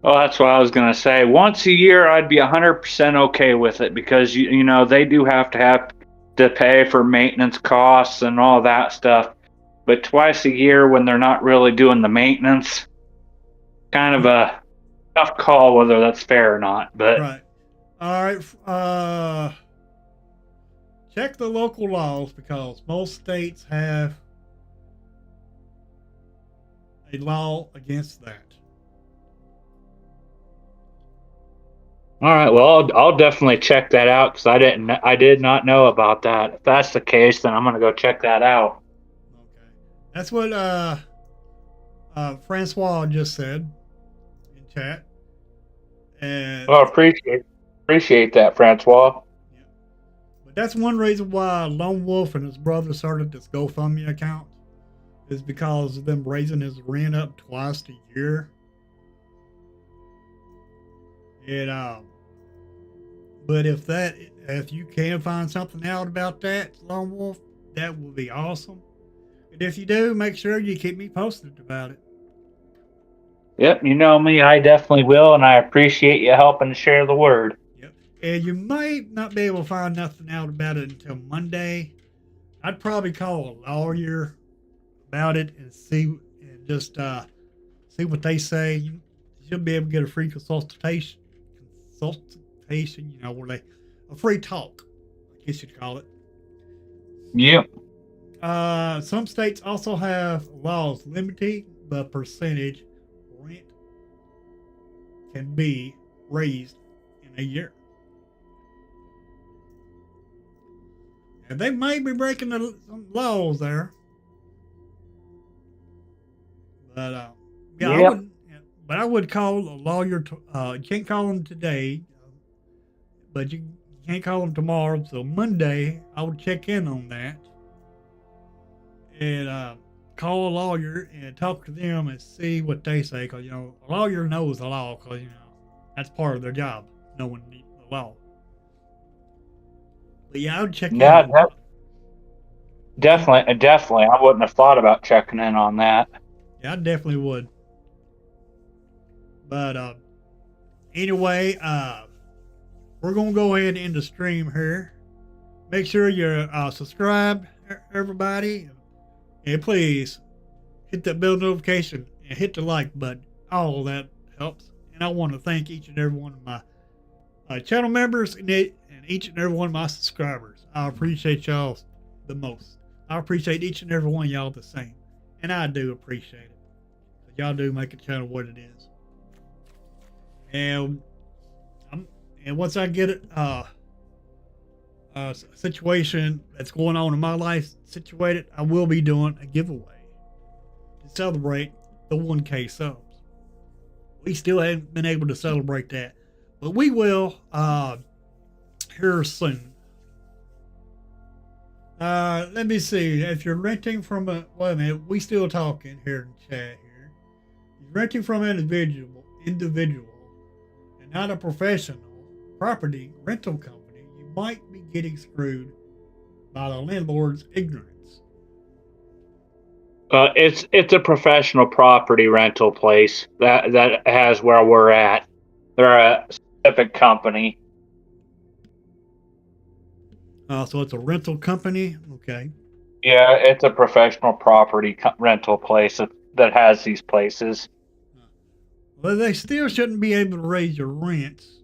[SPEAKER 3] Well, that's what I was going to say. Once a year, I'd be 100% okay with it because, they do have to pay for maintenance costs and all that stuff. But twice a year when they're not really doing the maintenance, kind of a tough call whether that's fair or not. But
[SPEAKER 2] Right. All right. Check the local laws because most states have a law against that.
[SPEAKER 3] all right, well, I'll definitely check that out because I did not know about that. If that's the case, then I'm going to go check that out.
[SPEAKER 2] Okay. That's what Francois just said in chat. And
[SPEAKER 3] Well, appreciate that, Francois.
[SPEAKER 2] yeah. But that's one reason why Lone Wolf and his brother started this GoFundMe account is because of them raising his rent up twice a year. And but if you can find something out about that, Lone Wolf, that would be awesome. And if you do, make sure you keep me posted about it.
[SPEAKER 3] Yep, you know me, I definitely will, and I appreciate you helping to share the word.
[SPEAKER 2] Yep. And you might not be able to find nothing out about it until Monday. I'd probably call a lawyer about it and see what they say. You should be able to get a free consultation, where a free talk, I guess you'd call it.
[SPEAKER 3] Yep.
[SPEAKER 2] Some states also have laws limiting the percentage rent can be raised in a year. And they may be breaking some laws there. But
[SPEAKER 3] Yep.
[SPEAKER 2] I would call a lawyer. You can't call them today, but you can't call them tomorrow. So Monday, I would check in on that and call a lawyer and talk to them and see what they say. Because a lawyer knows the law. Because that's part of their job, knowing the law. But yeah, I would check in.
[SPEAKER 3] Yeah, definitely. I wouldn't have thought about checking in on that.
[SPEAKER 2] Yeah, I definitely would. But anyway, we're gonna go ahead and end the stream here. Make sure you're subscribed, everybody, and please hit that bell notification and hit the like button. All of that helps. And I want to thank each and every one of my channel members and each and every one of my subscribers. I appreciate y'all the most. I appreciate each and every one of y'all the same, and I do appreciate it. Y'all do make the channel what it is. And once I get a situation that's going on in my life situated, I will be doing a giveaway to celebrate the 1K subs. We still haven't been able to celebrate that, but we will here soon. Let me see. If you're renting from wait a minute, we still talking here in chat here. If you're renting from an individual and not a professional property rental company, you might be getting screwed by the landlord's ignorance.
[SPEAKER 3] It's a professional property rental place that has where we're at. They're a specific company.
[SPEAKER 2] So it's a rental company. Okay.
[SPEAKER 3] Yeah, it's a professional property rental place that has these places.
[SPEAKER 2] Well, they still shouldn't be able to raise your rents.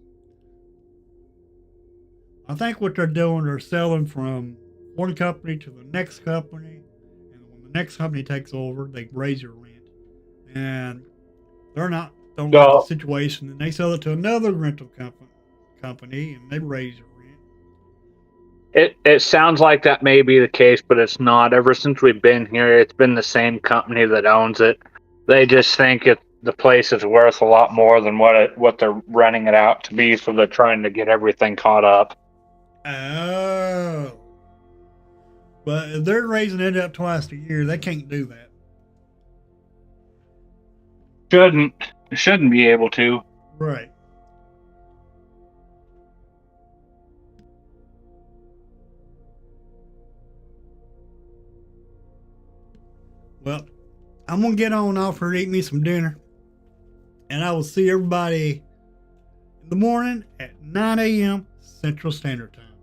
[SPEAKER 2] I think what they're doing, they're selling from one company to the next company, and when the next company takes over, they raise your rent. And they're not don't like
[SPEAKER 3] No.
[SPEAKER 2] the situation, and they sell it to another rental company, and they raise the rent.
[SPEAKER 3] It sounds like that may be the case, but it's not. Ever since we've been here, it's been the same company that owns it. They just think the place is worth a lot more than what they're renting it out to be, so they're trying to get everything caught up.
[SPEAKER 2] Oh. But if they're raising it up twice a year, they can't do that.
[SPEAKER 3] Shouldn't be able to.
[SPEAKER 2] Right. Well, I'm going to get on off here to eat me some dinner. And I will see everybody in the morning at 9 a.m. Central Standard Time.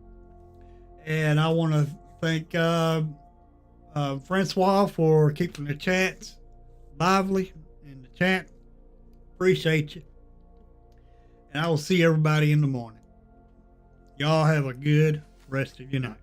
[SPEAKER 2] And I want to thank Francois for keeping the chats lively in the chat. Appreciate you. And I will see everybody in the morning. Y'all have a good rest of your night.